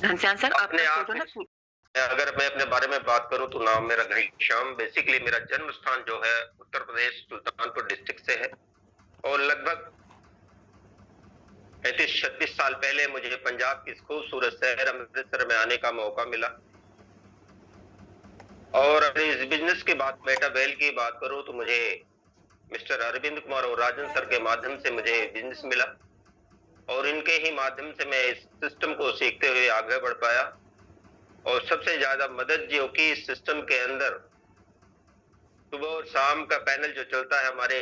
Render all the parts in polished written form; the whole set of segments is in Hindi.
घनश्याम सर अपने आपका आप फोटो में ना अगर मैं अपने बारे में बात करूँ तो नाम मेरा घनश्याम, बेसिकली मेरा जन्म स्थान जो है उत्तर प्रदेश सुल्तानपुर डिस्ट्रिक्ट से है और लगभग 35-36 साल पहले मुझे पंजाब की इस खूबसूरत शहर अमृतसर में आने का मौका मिला। और अगर इस बिजनेस की बात, मेटा वेल की बात करूं तो मुझे मिस्टर अरविंद कुमार और राजन सर के माध्यम से मुझे बिजनेस मिला और इनके ही माध्यम से मैं इस सिस्टम को सीखते हुए आगे बढ़ पाया। और सबसे ज्यादा मदद जो की इस सिस्टम के अंदर सुबह और शाम का पैनल जो चलता है हमारे,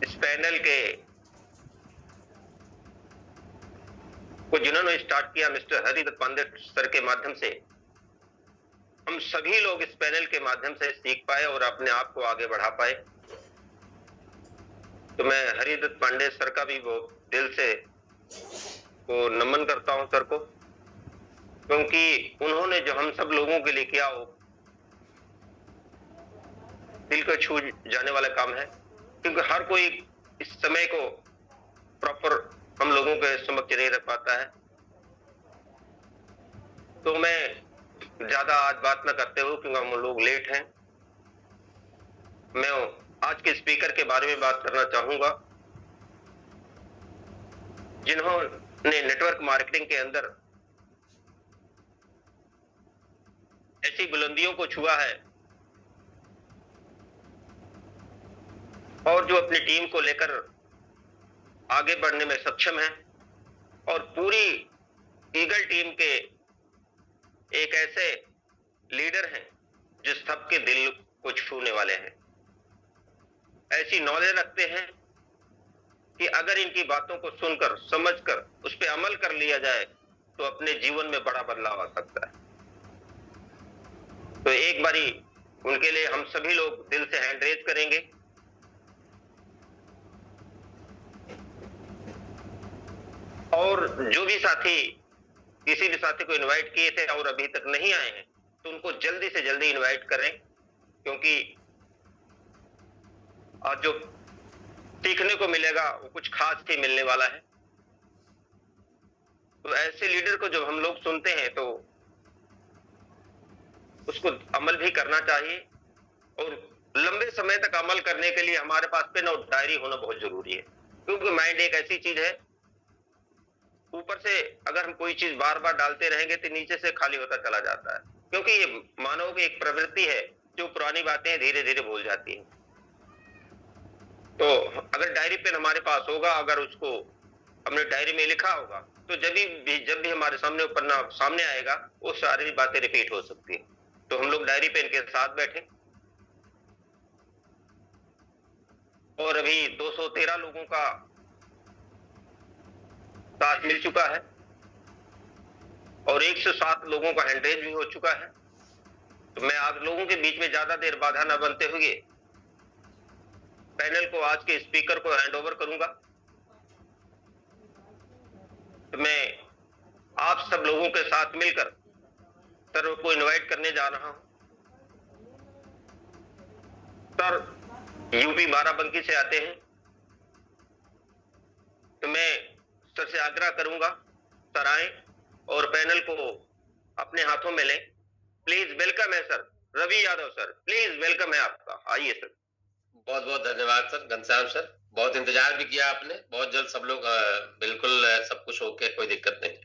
इस पैनल के को जिन्होंने स्टार्ट किया मिस्टर हरिदत्त पांडे सर के माध्यम से, हम सभी लोग इस पैनल के माध्यम से सीख पाए और अपने आप को आगे बढ़ा पाए। तो मैं हरिदत्त पांडे सर का भी वो दिल से वो नमन करता हूं सर को, क्योंकि उन्होंने जो हम सब लोगों के लिए किया वो दिल को छू जाने वाला काम है, क्योंकि हर कोई इस समय को प्रॉपर हम लोगों के समक्ष नहीं रख पाता है। तो मैं ज्यादा आज बात न करते हुए, क्योंकि हम लोग लेट हैं, मैं आज के स्पीकर के बारे में बात करना चाहूंगा जिन्होंने नेटवर्क मार्केटिंग के अंदर ऐसी बुलंदियों को छुआ है और जो अपनी टीम को लेकर आगे बढ़ने में सक्षम है और पूरी ईगल टीम के एक ऐसे लीडर हैं जो सबके दिल को छूने वाले हैं, ऐसी नॉलेज रखते हैं कि अगर इनकी बातों को सुनकर समझकर उस पर अमल कर लिया जाए तो अपने जीवन में बड़ा बदलाव आ सकता है। तो एक बारी उनके लिए हम सभी लोग दिल से हैंड रेज करेंगे। और जो भी साथी किसी भी साथी को इनवाइट किए थे और अभी तक नहीं आए हैं तो उनको जल्दी से जल्दी इनवाइट करें, क्योंकि आज जो सीखने को मिलेगा वो कुछ खास ही मिलने वाला है। तो ऐसे लीडर को जब हम लोग सुनते हैं तो उसको अमल भी करना चाहिए और लंबे समय तक अमल करने के लिए हमारे पास पेन और डायरी होना बहुत जरूरी है, क्योंकि माइंड एक ऐसी चीज है, ऊपर से अगर हम कोई चीज बार बार डालते रहेंगे तो नीचे से खाली होता चला जाता है, क्योंकि ये मानव की एक प्रवृत्ति है जो पुरानी बातें धीरे धीरे भूल जाती हैं। तो अगर डायरी पेन हमारे पास होगा, अगर उसको हमने डायरी में लिखा होगा, तो जब भी हमारे सामने पन्ना सामने आएगा वो सारी बातें रिपीट हो सकती है। तो हम लोग डायरी पेन के साथ बैठे और अभी 213 लोगों का साथ मिल चुका है और 107 लोगों का हैंडरेज भी हो चुका है। तो मैं आप लोगों के बीच में ज्यादा देर बाधा न बनते हुए पैनल को आज के स्पीकर को हैंड ओवर करूंगा। तो मैं आप सब लोगों के साथ मिलकर सर को इनवाइट करने जा रहा हूं। सर यूपी बाराबंकी से आते हैं, तो मैं सर से आग्रह करूंगा सर आए और पैनल को अपने हाथों में लें। प्लीज वेलकम है sir Ravi Yadav sir, please welcome है आपका, आइए सर। बहुत बहुत धन्यवाद सर घनश्याम सर, बहुत इंतजार भी किया आपने। बहुत जल्द सब लोग बिल्कुल सब कुछ होके, कोई दिक्कत नहीं।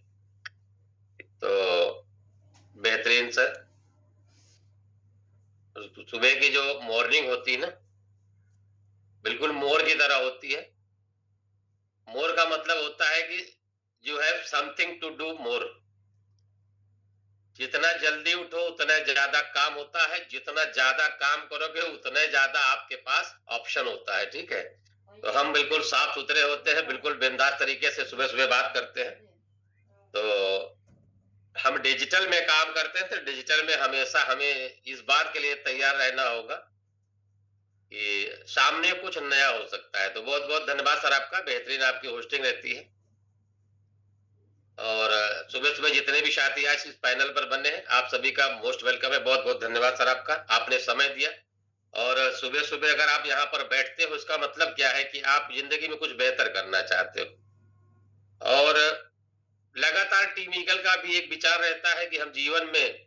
तो बेहतरीन सर, सुबह की जो मॉर्निंग होती है ना, बिल्कुल मोर की तरह होती है। मोर का मतलब होता है कि you have something to do more. जितना जल्दी उठो उतना ज्यादा काम होता है, जितना ज्यादा काम करोगे उतना ज्यादा आपके पास ऑप्शन होता है। ठीक है, तो हम बिल्कुल साफ सुथरे होते हैं, बिल्कुल बिंदास तरीके से सुबह सुबह बात करते हैं। तो हम डिजिटल में काम करते हैं, तो डिजिटल में हमेशा हमें इस बात के लिए तैयार रहना होगा कि सामने कुछ नया हो सकता है। तो बहुत बहुत धन्यवाद सर आपका, बेहतरीन आपकी होस्टिंग रहती है। और सुबह सुबह जितने भी साथी आज इस पैनल पर बने हैं, आप सभी का मोस्ट वेलकम है। बहुत बहुत धन्यवाद सर आपका, आपने समय दिया। और सुबह सुबह अगर आप यहाँ पर बैठते हो, इसका मतलब क्या है कि आप जिंदगी में कुछ बेहतर करना चाहते हो। और टीम ईगल का भी एक विचार रहता है कि हम जीवन में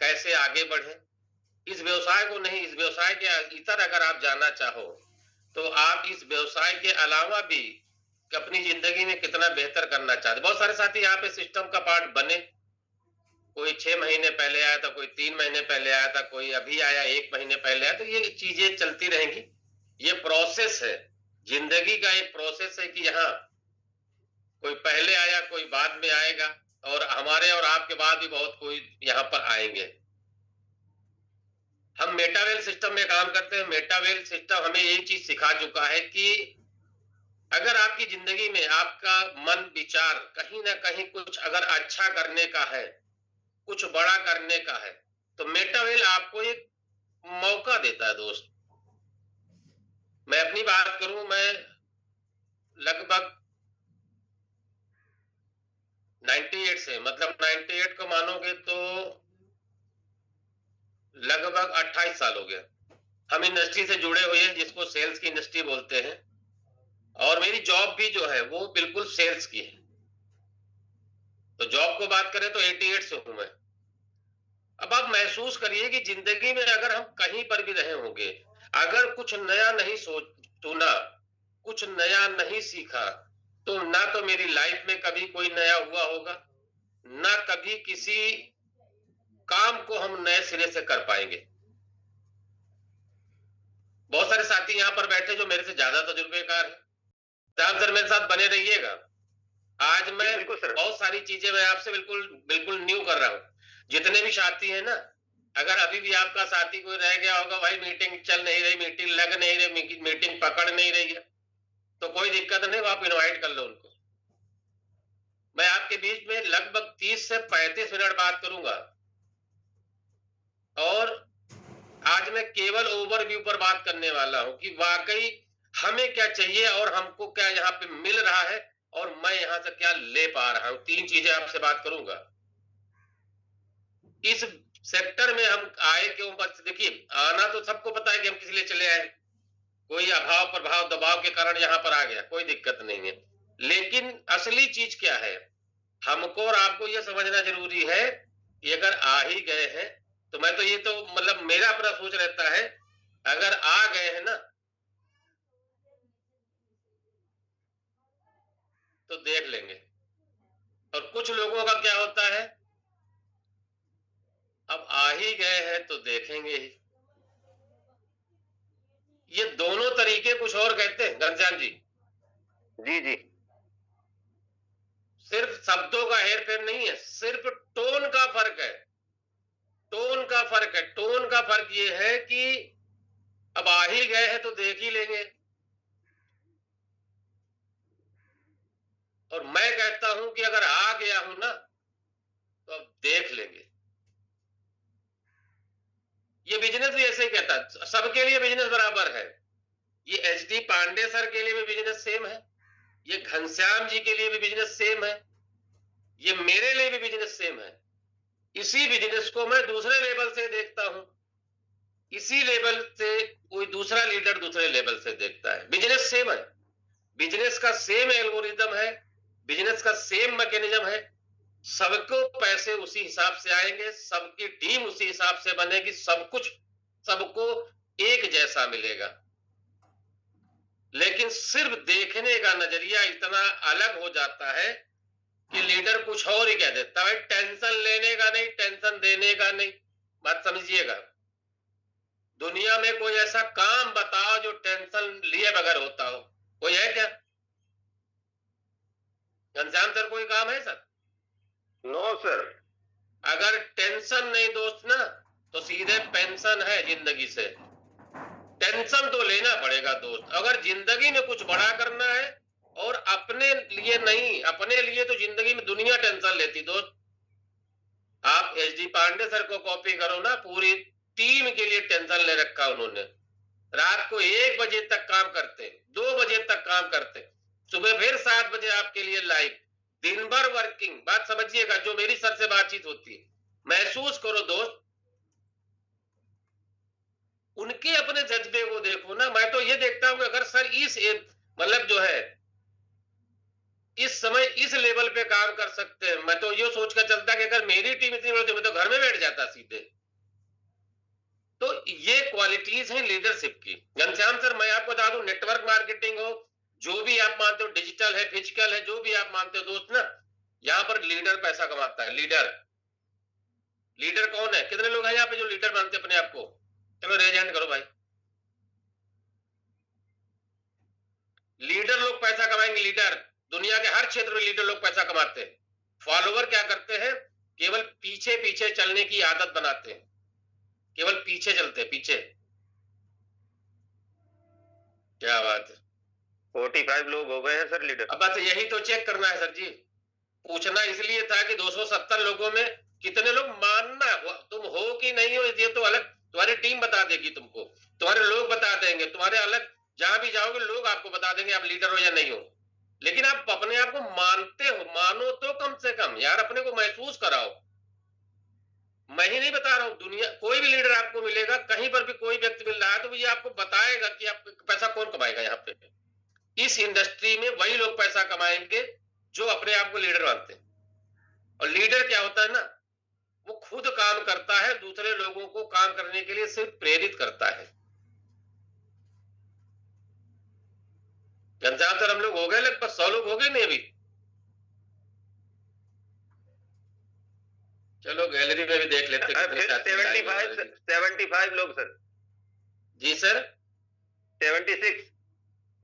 कैसे आगे बढ़े। इस व्यवसाय को नहीं, इस व्यवसाय के इतर अगर आप जानना चाहो तो आप इस व्यवसाय के अलावा भी अपनी जिंदगी में कितना बेहतर करना चाहते। बहुत सारे साथी यहाँ पे सिस्टम का पार्ट बने, कोई 6 महीने पहले आया था, कोई 3 महीने पहले आया था, कोई अभी आया 1 महीने पहले आया। तो ये चीजें चलती रहेंगी, ये प्रोसेस है, जिंदगी का एक प्रोसेस है कि यहाँ कोई पहले आया, कोई बाद में आएगा, और हमारे और आपके बाद भी बहुत कोई यहाँ पर आएंगे। हम मेटावेल सिस्टम में काम करते हैं। मेटावेल सिस्टम हमें यही चीज सिखा चुका है कि अगर आपकी जिंदगी में आपका मन विचार कहीं ना कहीं कुछ अगर अच्छा करने का है, कुछ बड़ा करने का है, तो मेटावेल आपको एक मौका देता है दोस्त। मैं अपनी बात करूं, मैं लगभग 98 से, मतलब 98 को मानोगे तो लगभग 28 साल हो गया हम इंडस्ट्री से जुड़े हुए हैं, जिसको सेल्स की इंडस्ट्री बोलते हैं। और मेरी जॉब भी जो है वो बिल्कुल सेल्स की है। तो जॉब को बात करें तो 88 से हूं मैं। अब आप महसूस करिए कि जिंदगी में अगर हम कहीं पर भी रहे होंगे, अगर कुछ नया नहीं सुना, कुछ नया नहीं सीखा, तो ना तो मेरी लाइफ में कभी कोई नया हुआ होगा, ना कभी किसी काम को हम नए सिरे से कर पाएंगे। बहुत सारे साथी यहाँ पर बैठे जो मेरे से ज्यादा तजुर्बेकार हैं। राम सर मेरे साथ बने रहिएगा। आज मैं बहुत सारी चीजें मैं आपसे बिल्कुल न्यू कर रहा हूँ। जितने भी साथी हैं ना, अगर अभी भी आपका साथी कोई रह गया होगा, भाई मीटिंग चल नहीं रही, मीटिंग लग नहीं रही, मीटिंग पकड़ नहीं रही है, तो कोई दिक्कत नहीं, आप इनवाइट कर लो उनको। मैं आपके बीच में लगभग 30 से 35 मिनट बात करूंगा, और आज मैं केवल ओवरव्यू पर बात करने वाला हूं कि वाकई हमें क्या चाहिए और हमको क्या यहाँ पे मिल रहा है और मैं यहाँ से क्या ले पा रहा हूं। 3 चीजें आपसे बात करूंगा। इस सेक्टर में हम आए क्यों? बस देखिए, आना तो सबको पता है कि हम किस लिए चले आए। कोई अभाव प्रभाव दबाव के कारण यहाँ पर आ गया, कोई दिक्कत नहीं है। लेकिन असली चीज क्या है, हमको और आपको यह समझना जरूरी है कि अगर आ ही गए हैं, तो मैं तो ये तो मतलब मेरा अपना सोच रहता है, अगर आ गए हैं ना तो देख लेंगे। और कुछ लोगों का क्या होता है, अब आ ही गए हैं तो देखेंगे ही। ये दोनों तरीके कुछ और कहते हैं घनश्याम जी। जी जी। सिर्फ शब्दों का हेरफेर नहीं है, सिर्फ टोन का फर्क है। टोन का फर्क है। टोन का फर्क ये है कि अब आ ही गए हैं तो देख ही लेंगे, और मैं कहता हूं कि अगर आ गया हूं ना तो अब देख लेंगे। ये बिजनेस भी ऐसे ही कहता है, सबके लिए बिजनेस बराबर है। ये एचडी पांडे सर के लिए भी बिजनेस सेम है, ये घनश्याम जी के लिए भी बिजनेस सेम है, ये मेरे लिए भी बिजनेस सेम है। इसी बिजनेस को मैं दूसरे लेवल से देखता हूं, इसी लेवल से कोई दूसरा लीडर दूसरे लेवल से देखता है। बिजनेस सेम है, बिजनेस का सेम एल्गोरिदम है, बिजनेस का सेम मैकेनिज्म है। सबको पैसे उसी हिसाब से आएंगे, सबकी टीम उसी हिसाब से बनेगी, सब कुछ सबको एक जैसा मिलेगा। लेकिन सिर्फ देखने का नजरिया इतना अलग हो जाता है कि लीडर कुछ और ही कह देता है। टेंशन लेने का नहीं, टेंशन देने का नहीं। बात समझिएगा, दुनिया में कोई ऐसा काम बताओ जो टेंशन लिए बगैर होता हो, कोई है क्या? घनश्याम सर कोई काम है सर? No sir. अगर टेंशन नहीं दोस्त ना, तो सीधे पेंशन है जिंदगी से। टेंशन तो लेना पड़ेगा दोस्त, अगर जिंदगी में कुछ बड़ा करना है। और अपने लिए नहीं, अपने लिए तो जिंदगी में दुनिया टेंशन लेती दोस्त। आप एचडी पांडे सर को कॉपी करो ना, पूरी टीम के लिए टेंशन ले रखा उन्होंने। रात को 1 बजे तक काम करते, 2 बजे तक काम करते, सुबह फिर 7 बजे आपके लिए लाइव, दिन भर वर्किंग। बात समझिएगा, जो मेरी सर से बातचीत होती है, महसूस करो दोस्त, उनके अपने जज्बे को देखो ना। मैं तो ये देखता हूं कि अगर सर इस मतलब जो है इस समय समय इस लेवल पे काम कर सकते हैं। मैं तो ये सोच कर चलता कि अगर मेरी टीम इतनी बड़ी होती मैं तो घर में बैठ जाता सीधे। तो ये क्वालिटीज हैं लीडरशिप की। घनश्याम सर, मैं आपको बता दूं, नेटवर्क मार्केटिंग हो, जो भी आप मानते हो, डिजिटल है, फिजिकल है, जो भी आप मानते हो दोस्त ना, यहाँ पर लीडर पैसा कमाता है। लीडर लीडर कौन है? कितने लोग हैं यहाँ पे जो लीडर मानते हैं अपने आप को? चलो रेज हैंड करो भाई। लीडर लोग पैसा कमाएंगे। लीडर, दुनिया के हर क्षेत्र में लीडर लोग पैसा कमाते हैं। फॉलोवर क्या करते हैं? केवल पीछे पीछे चलने की आदत बनाते हैं, केवल पीछे चलते हैं, पीछे। क्या बात है। 45 लोग हो गए हैं सर लीडर। अब बात यही तो चेक करना है सर जी। पूछना इसलिए था कि 270 लोगों में कितने लोग मानना तुम हो कि नहीं हो, ये तो अलग, तुम्हारी टीम बता देगी तुमको, तुम्हारे लोग बता देंगे, तुम्हारे अलग जहां भी जाओगे लोग आपको बता देंगे आप लीडर हो या नहीं हो। लेकिन आप अपने आप को मानते हो, मानो तो कम से कम यार, अपने को महसूस कराओ। मैं ही नहीं बता रहा हूं, दुनिया कोई भी लीडर आपको मिलेगा, कहीं पर भी कोई व्यक्ति मिल रहा है तो ये आपको बताएगा कि आप पैसा कौन कमाएगा। यहाँ पे इस इंडस्ट्री में वही लोग पैसा कमाएंगे जो अपने आप को लीडर मानते हैं। और लीडर क्या होता है ना, वो खुद काम करता है, दूसरे लोगों को काम करने के लिए सिर्फ प्रेरित करता है। घनश्याम सर, हम लोग हो गए लगभग 100 लोग हो गए नहीं अभी? चलो गैलरी में भी देख लेते हैं। 75 लोग सर। जी सर। 76।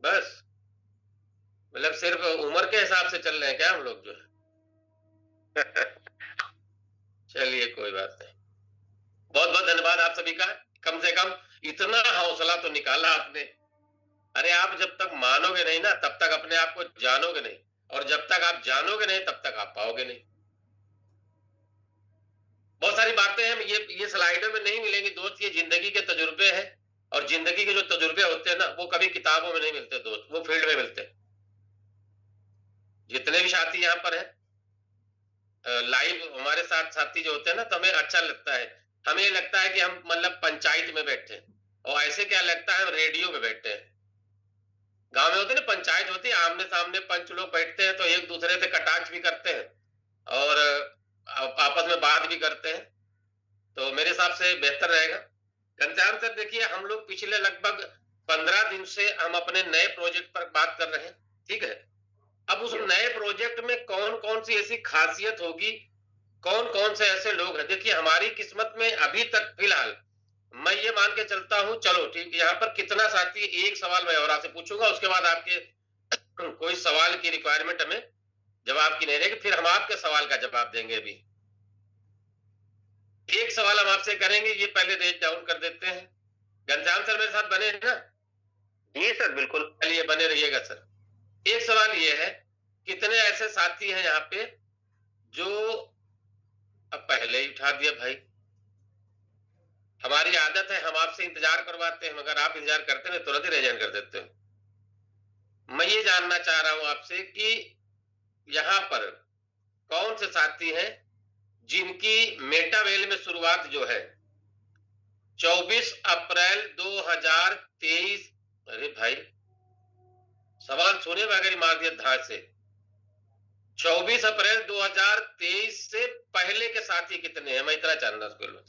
बस, मतलब सिर्फ उम्र के हिसाब से चल रहे हैं क्या हम लोग जो है? चलिए कोई बात नहीं। बहुत बहुत धन्यवाद आप सभी का। कम से कम इतना हौसला तो निकाला आपने। अरे आप जब तक मानोगे नहीं ना तब तक अपने आप को जानोगे नहीं, और जब तक आप जानोगे नहीं तब तक आप पाओगे नहीं। बहुत सारी बातें हैं, ये स्लाइडों में नहीं मिलेंगी दोस्त। ये जिंदगी के तजुर्बे हैं, और जिंदगी के जो तजुर्बे होते हैं ना वो कभी किताबों में नहीं मिलते दोस्त, वो फील्ड में मिलते हैं। जितने भी साथी यहाँ पर है लाइव हमारे साथ साथी जो होते हैं ना, तो हमें अच्छा लगता है। हमें लगता है कि हम मतलब पंचायत में बैठे हैं, और ऐसे क्या लगता है हम रेडियो में बैठे हैं। गांव में होते ना पंचायत होती है, आमने सामने पंच लोग बैठते हैं तो एक दूसरे से कटाक्ष भी करते हैं और आपस में बात भी करते हैं, तो मेरे हिसाब से बेहतर रहेगा। घनश्याम सर देखिए, हम लोग पिछले लगभग 15 दिन से हम अपने नए प्रोजेक्ट पर बात कर रहे हैं, ठीक है। अब उस नए प्रोजेक्ट में कौन कौन सी ऐसी खासियत होगी, कौन कौन से ऐसे लोग हैं। देखिए हमारी किस्मत में अभी तक फिलहाल मैं ये मान के चलता हूं, चलो ठीक, यहाँ पर कितना साथी, एक सवाल मैं और आपसे पूछूंगा, उसके बाद आपके कोई सवाल की रिक्वायरमेंट हमें जवाब की नहीं रहेगी, फिर हम आपके सवाल का जवाब देंगे। अभी एक सवाल हम आपसे करेंगे, ये पहले रेज डाउन कर देते हैं। घनश्याम सर मेरे साथ बने हैं ना? जी सर बिल्कुल। चलिए बने रहिएगा सर। एक सवाल ये है, कितने ऐसे साथी हैं यहाँ पे जो, अब पहले ही उठा दिया भाई। हमारी आदत है हम आपसे इंतजार करवाते हैं, मगर आप इंतजार करते हैं तुरंत ही रेजन कर देते हो। मैं ये जानना चाह रहा हूं आपसे कि यहाँ पर कौन से साथी हैं जिनकी मेटावेल में शुरुआत जो है 24 अप्रैल 2023। अरे भाई सवाल सुने बगैर मार दिया धार से। 24 अप्रैल 2023 से पहले के साथी कितने हैं, मैं इतना जानना चाहूंगा।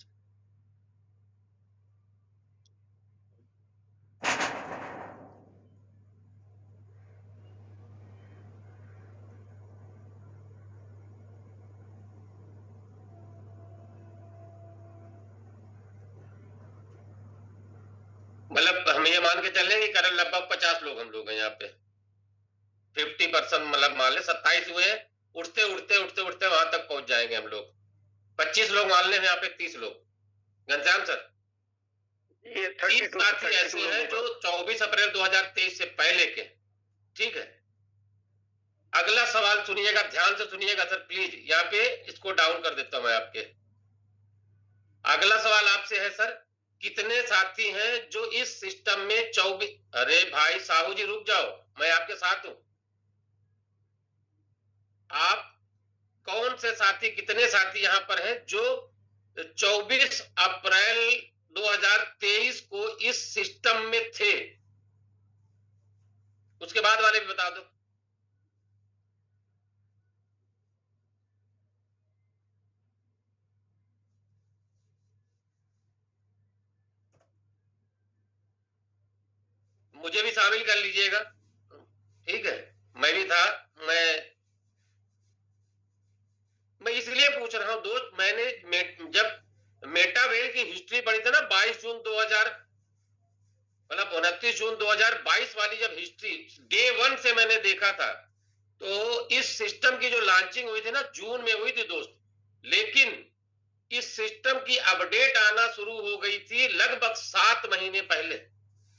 मतलब हम ये मान के चले कि करीब लगभग 50 लोग हम लोग हैं यहाँ पे। 50% मतलब मान ले 27 हुए, उठते उठते उठते उठते वहां तक पहुंच जाएंगे हम लोग। 25 लोग मान ले, यहाँ पे 30 लोग। घनश्याम सर, ये 30 साथी ऐसे हैं जो 24 अप्रैल 2023 से पहले के, ठीक है। अगला सवाल सुनिएगा, ध्यान से सुनिएगा सर प्लीज, यहाँ पे इसको डाउन कर देता हूं मैं आपके। अगला सवाल आपसे है सर, कितने साथी हैं जो इस सिस्टम में 24। अरे भाई साहू जी रुक जाओ, मैं आपके साथ हूं। आप कौन से साथी, कितने साथी यहां पर हैं जो 24 अप्रैल 2023 को इस सिस्टम में थे? उसके बाद वाले भी बता दो। मुझे भी शामिल कर लीजिएगा, ठीक है। मैं भी था, मैं इसलिए पूछ रहा हूं दोस्त, मैंने जब मेटावेल की हिस्ट्री पढ़ी थी ना 22 जून 2000 मतलब 29 जून 2022 वाली जब हिस्ट्री डे 1 से मैंने देखा था, तो इस सिस्टम की जो लॉन्चिंग हुई थी ना जून में हुई थी दोस्त, लेकिन इस सिस्टम की अपडेट आना शुरू हो गई थी लगभग 7 महीने पहले।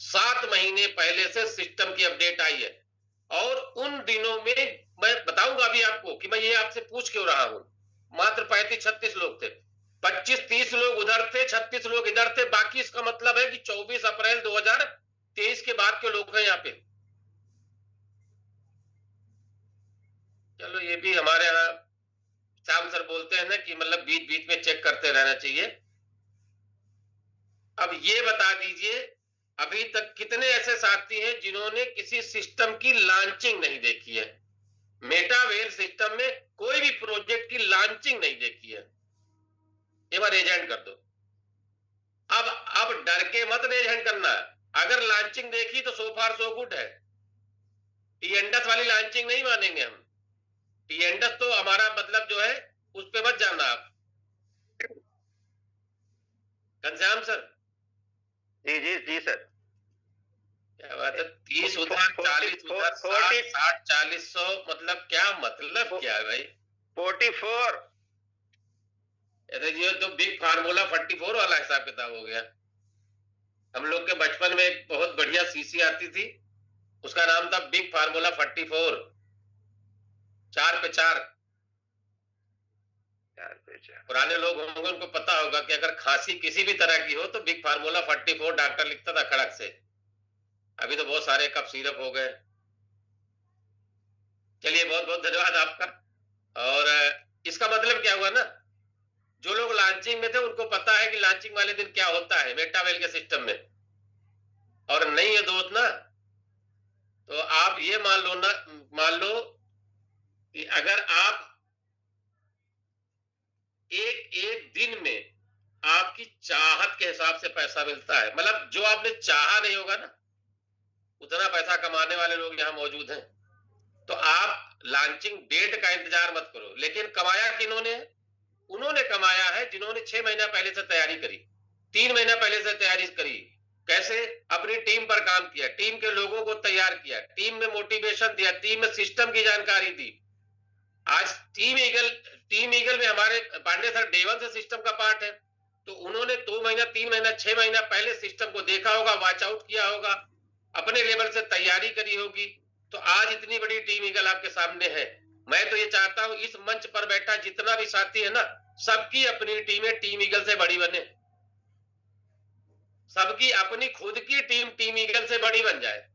7 महीने पहले से सिस्टम की अपडेट आई है। और उन दिनों में मैं बताऊंगा अभी आपको कि मैं ये आपसे पूछ क्यों रहा हूं। मात्र 35-36 लोग थे, 25-30 लोग उधर थे, 36 लोग इधर थे। बाकी इसका मतलब है कि 24 अप्रैल 2023 के बाद के लोग हैं यहाँ पे। चलो ये भी हमारे यहाँ श्याम सर बोलते हैं ना कि मतलब बीच बीच में चेक करते रहना चाहिए। अब ये बता दीजिए अभी तक कितने ऐसे साथी हैं जिन्होंने किसी सिस्टम की लॉन्चिंग नहीं देखी है, मेटावेल सिस्टम में कोई भी प्रोजेक्ट की लॉन्चिंग नहीं देखी है। एक बार रेज हैंड कर दो। अब डर के मत रेज हैंड करना। अगर लॉन्चिंग देखी तो सो फार सो गुड है। टीएनडस वाली लॉन्चिंग नहीं मानेंगे हम। टीएनडस तो हमारा मतलब जो है उस पे मत जाना आप। घनश्याम सर। जी जी जी सर। क्या बात है, 30 उधर 40 उधर 60 40 100 मतलब क्या मतलब क्या है भाई? 44। अरे ये तो बिग फार्मूला 44 वाला हिसाब किताब हो गया। हम लोग के बचपन में एक बहुत बढ़िया सीसी आती थी, उसका नाम था बिग फार्मूला 44, 4 पे 4। पुराने लोग होंगे उनको पता होगा कि अगर खांसी किसी भी तरह की हो तो बिग फार्मूला 44 डॉक्टर लिखता था खड़क से। अभी तो बहुत सारे कप सिरप हो गए। चलिए बहुत बहुत धन्यवाद आपका। और इसका मतलब क्या हुआ ना, जो लोग लॉन्चिंग में थे उनको पता है कि लॉन्चिंग वाले दिन क्या होता है मेटावेल के सिस्टम में, और नहीं है दोस्त ना, तो आप ये मान लो कि अगर आप एक दिन में आपकी चाहत के हिसाब से पैसा मिलता है, मतलब जो आपने चाहा नहीं होगा ना उतना पैसा कमाने वाले लोग यहाँ मौजूद हैं। तो आप लॉन्चिंग डेट का इंतजार मत करो। लेकिन कमाया किन्होंने? उन्होंने कमाया है जिन्होंने 6 महीना पहले से तैयारी करी, 3 महीना पहले से तैयारी करी। कैसे? अपनी टीम पर काम किया, टीम के लोगों को तैयार किया, टीम में मोटिवेशन दिया, टीम में सिस्टम की जानकारी दी। आज टीम ईगल में हमारे पांडे सर डे 1 से सिस्टम का पार्ट है, तो उन्होंने 2 महीना 3 महीना 6 महीना पहले सिस्टम को देखा होगा, वॉच आउट किया होगा, अपने लेवल से तैयारी करी होगी। तो आज इतनी बड़ी टीम ईगल आपके सामने है। मैं तो ये चाहता हूं इस मंच पर बैठा जितना भी साथी है ना, सबकी अपनी टीमें टीम ईगल से बड़ी बने, सबकी अपनी खुद की टीम टीम ईगल से बड़ी बन जाए।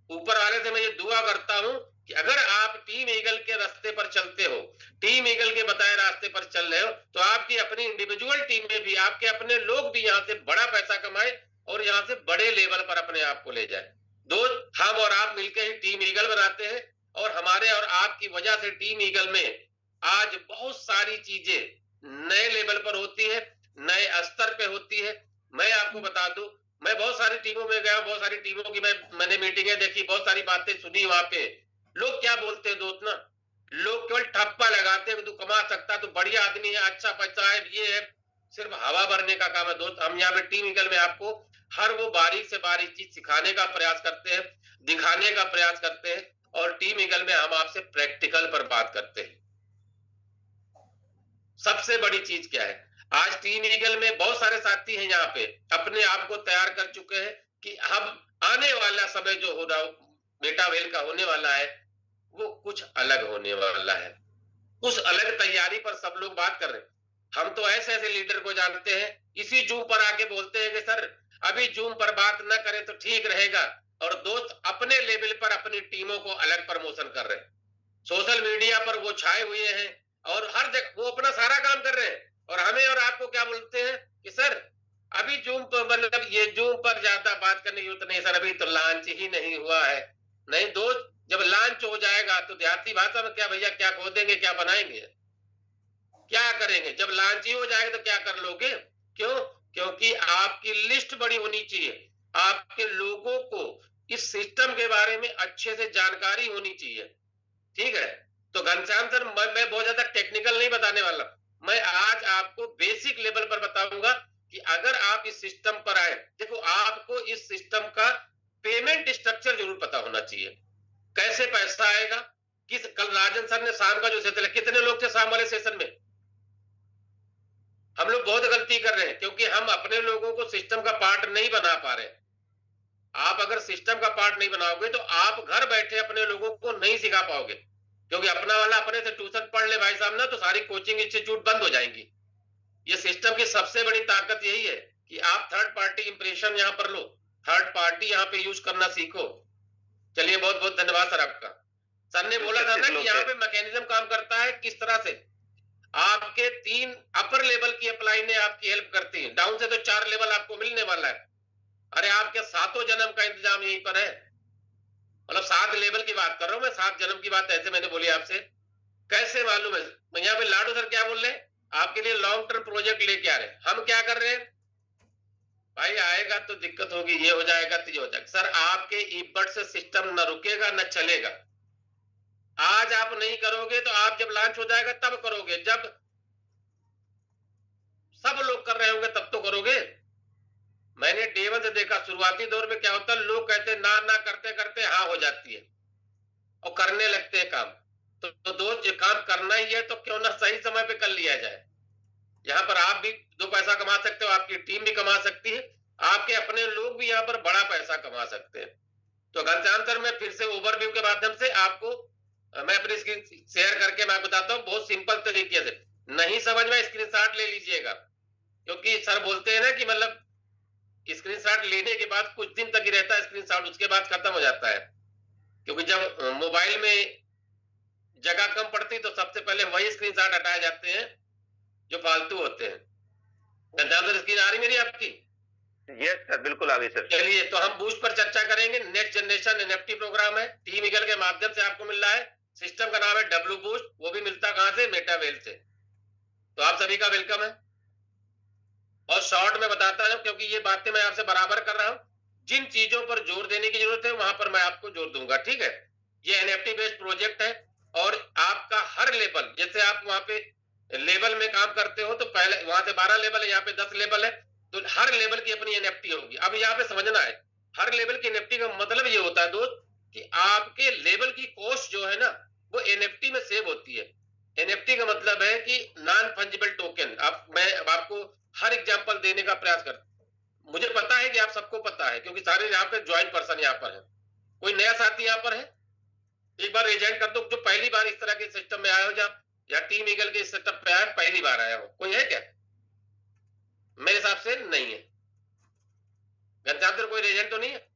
ऊपर वाले से मैं ये दुआ करता हूं कि अगर आप टीम ईगल के रास्ते पर चलते हो, टीम ईगल के बताए रास्ते पर चल रहे हो, तो आपकी अपनी इंडिविजुअल टीम में भी आपके अपने लोग भी यहाँ से बड़ा पैसा कमाए और यहाँ से बड़े लेवल पर अपने आप को ले जाए। दोस्त, हम और आप मिलकर ही टीम ईगल बनाते हैं, और हमारे और आपकी वजह से टीम ईगल में आज बहुत सारी चीजें नए लेवल पर होती है, नए स्तर पे होती है। मैं आपको बता दूं, मैं बहुत सारी टीमों में गया, बहुत सारी टीमों की मैंने मीटिंगें देखी, बहुत सारी बातें सुनी। वहां पे लोग क्या बोलते हैं दोस्त ना, लोग केवल ठप्पा लगाते हैं, तू कमा सकता, तू बढ़िया आदमी है, अच्छा पैसा है, ये है, सिर्फ हवा भरने का काम है। दोस्त, हम यहाँ पे टीम ईगल में आपको हर वो बारीक से बारीक चीज सिखाने का प्रयास करते हैं, दिखाने का प्रयास करते हैं, और टीम ईगल में हम आपसे प्रैक्टिकल पर बात करते हैं। सबसे बड़ी चीज क्या है, आज टीम ईगल में बहुत सारे साथी हैं यहाँ पे अपने आप को तैयार कर चुके हैं कि अब आने वाला समय जो हो रहा मेटावेल का होने वाला है वो कुछ अलग होने वाला है। उस अलग तैयारी पर सब लोग बात कर रहे हैं। हम तो ऐसे ऐसे लीडर को जानते हैं, इसी जूम पर आके बोलते हैं कि सर अभी जूम पर बात न करें तो ठीक रहेगा, और दोस्त अपने लेवल पर अपनी टीमों को अलग प्रमोशन कर रहे हैं, सोशल मीडिया पर वो छाए हुए हैं और हर जगह वो अपना सारा काम कर रहे हैं, और हमें और आपको क्या बोलते हैं कि सर अभी जूम पर मतलब ये जूम पर ज्यादा बात करने की जरूरत नहीं सर, अभी तो लॉन्च ही नहीं हुआ है। नहीं दोस्त, जब लॉन्च हो जाएगा तो देहाती भाषा में क्या भैया, क्या खोदेंगे, क्या बनाएंगे, क्या करेंगे? जब लॉन्च ही हो जाएगा तो क्या कर लोगे? क्यों? क्योंकि आपकी लिस्ट बड़ी होनी चाहिए, आपके लोगों को इस सिस्टम के बारे में अच्छे से जानकारी होनी चाहिए, ठीक है। तो घनश्याम सर, मैं बहुत ज्यादा टेक्निकल नहीं बताने वाला, मैं आज आपको बेसिक लेवल पर बताऊंगा कि अगर आप इस सिस्टम पर आए, देखो आपको इस सिस्टम का पेमेंट स्ट्रक्चर जरूर पता होना चाहिए, कैसे पैसा आएगा। कल राजन सर ने शाम का जो सेशन, कितने लोग थे शाम वाले सेशन में? हम लोग बहुत गलती कर रहे हैं, क्योंकि हम अपने लोगों को सिस्टम का पार्ट नहीं बना पा रहे। आप अगर सिस्टम का पार्ट नहीं बनाओगे तो आप घर बैठे अपने लोगों को नहीं सिखा पाओगे, क्योंकि अपना वाला अपने से ट्यूशन पढ़ ले भाई साहब ना, तो सारी कोचिंग इंस्टीट्यूट बंद हो जाएंगी। ये सिस्टम की सबसे बड़ी ताकत यही है कि आप थर्ड पार्टी इंप्रेशन यहाँ पर लो, थर्ड पार्टी यहाँ पे यूज करना सीखो। चलिए, बहुत बहुत धन्यवाद सर आपका। सर ने बोला था ना कि यहाँ पे मैकेनिज्म काम करता है किस तरह से। आपके 3 अपर लेवल की अप्लाई ने आपकी हेल्प करती है, डाउन से तो 4 लेवल आपको मिलने वाला है। अरे आपके 7 जन्म का इंतजाम यहीं पर है, मतलब 7 लेवल की बात कर रहा हूं मैं, 7 जन्म की बात ऐसे मैंने बोली आपसे। कैसे मालूम है? यहाँ पे लाडू सर क्या बोल रहे हैं, आपके लिए लॉन्ग टर्म प्रोजेक्ट लेके आ रहे हैं। हम क्या कर रहे हैं भाई, आएगा तो दिक्कत होगी, ये हो जाएगा तो ये हो जाएगा। सर आपके ईबट से सिस्टम न रुकेगा न चलेगा। आज आप नहीं करोगे तो आप जब लॉन्च हो जाएगा तब करोगे, जब सब लोग कर रहे होंगे तब तो करोगे। मैंने डे 1 से देखा, शुरुआती दौर में क्या होता है, लोग कहते ना ना करते करते हाँ हो जाती है और करने लगते हैं काम। तो दोस्त, ये काम करना ही है तो क्यों ना सही समय पे कर लिया जाए। यहाँ पर आप भी 2 पैसा कमा सकते हो, आपकी टीम भी कमा सकती है, आपके अपने लोग भी यहाँ पर बड़ा पैसा कमा सकते हैं। तो घनश्याम सर, मैं फिर से ओवरव्यू के माध्यम से आपको मैं अपनी स्क्रीन शेयर करके मैं बताता हूँ बहुत सिंपल तरीके से। नहीं समझ में स्क्रीनशॉट ले लीजिएगा, क्योंकि सर बोलते हैं ना कि मतलब स्क्रीनशॉट लेने के बाद कुछ दिन तक ही रहता है स्क्रीनशॉट, उसके बाद खत्म हो जाता है। क्योंकि जब मोबाइल में जगह कम पड़ती तो सबसे पहले वही स्क्रीनशॉट हटाए जाते हैं जो फालतू होते हैं। स्क्रीन आ रही मेरी आपकी? यस सर, बिल्कुल आ गई सर। चलिए, तो हम बूस्ट पर चर्चा करेंगे। नेक्स्ट जनरेशन एनएफटी प्रोग्राम है, टीम ईगल के माध्यम से आपको मिल रहा है। सिस्टम का नाम है डब्ल्यू बूस्ट, वो भी मिलता कहां से? मेटावेल से। तो आप सभी का वेलकम है। और शॉर्ट में बताता हूं, क्योंकि ये बातें मैं आपसे बराबर कर रहा हूं, जिन चीजों पर जोर देने की जरूरत है वहां पर मैं आपको जोर दूंगा, ठीक है। ये एनएफटी बेस्ड प्रोजेक्ट है और आपका हर लेवल, जैसे आप वहां पे लेवल में काम करते हो तो पहले वहां से 12 लेवल है, यहाँ पे 10 लेवल है, तो हर लेवल की अपनी एनएफटी होगी। अब यहाँ पे समझना है, हर लेवल की एनएफटी का मतलब ये होता है दोस्त कि आपके लेवल की कॉस्ट जो है ना वो एनएफटी में सेव होती है। एनएफटी का मतलब है कि नॉन फंजिबल टोकन। मैं आपको हर एग्जांपल देने का प्रयास कर, मुझे पता है कि आप सबको पता है, क्योंकि सारे यहाँ पे ज्वाइन पर्सन यहाँ पर है। कोई नया साथी यहाँ पर है? एक बार रेज कर दो, जो पहली बार इस तरह के सिस्टम में आया हो, जब या टीम ईगल के सेटअप पे आया पहली बार आया हो, कोई है क्या? मेरे हिसाब से नहीं है। घनश्याम सर, कोई रेजेंट तो नहीं है?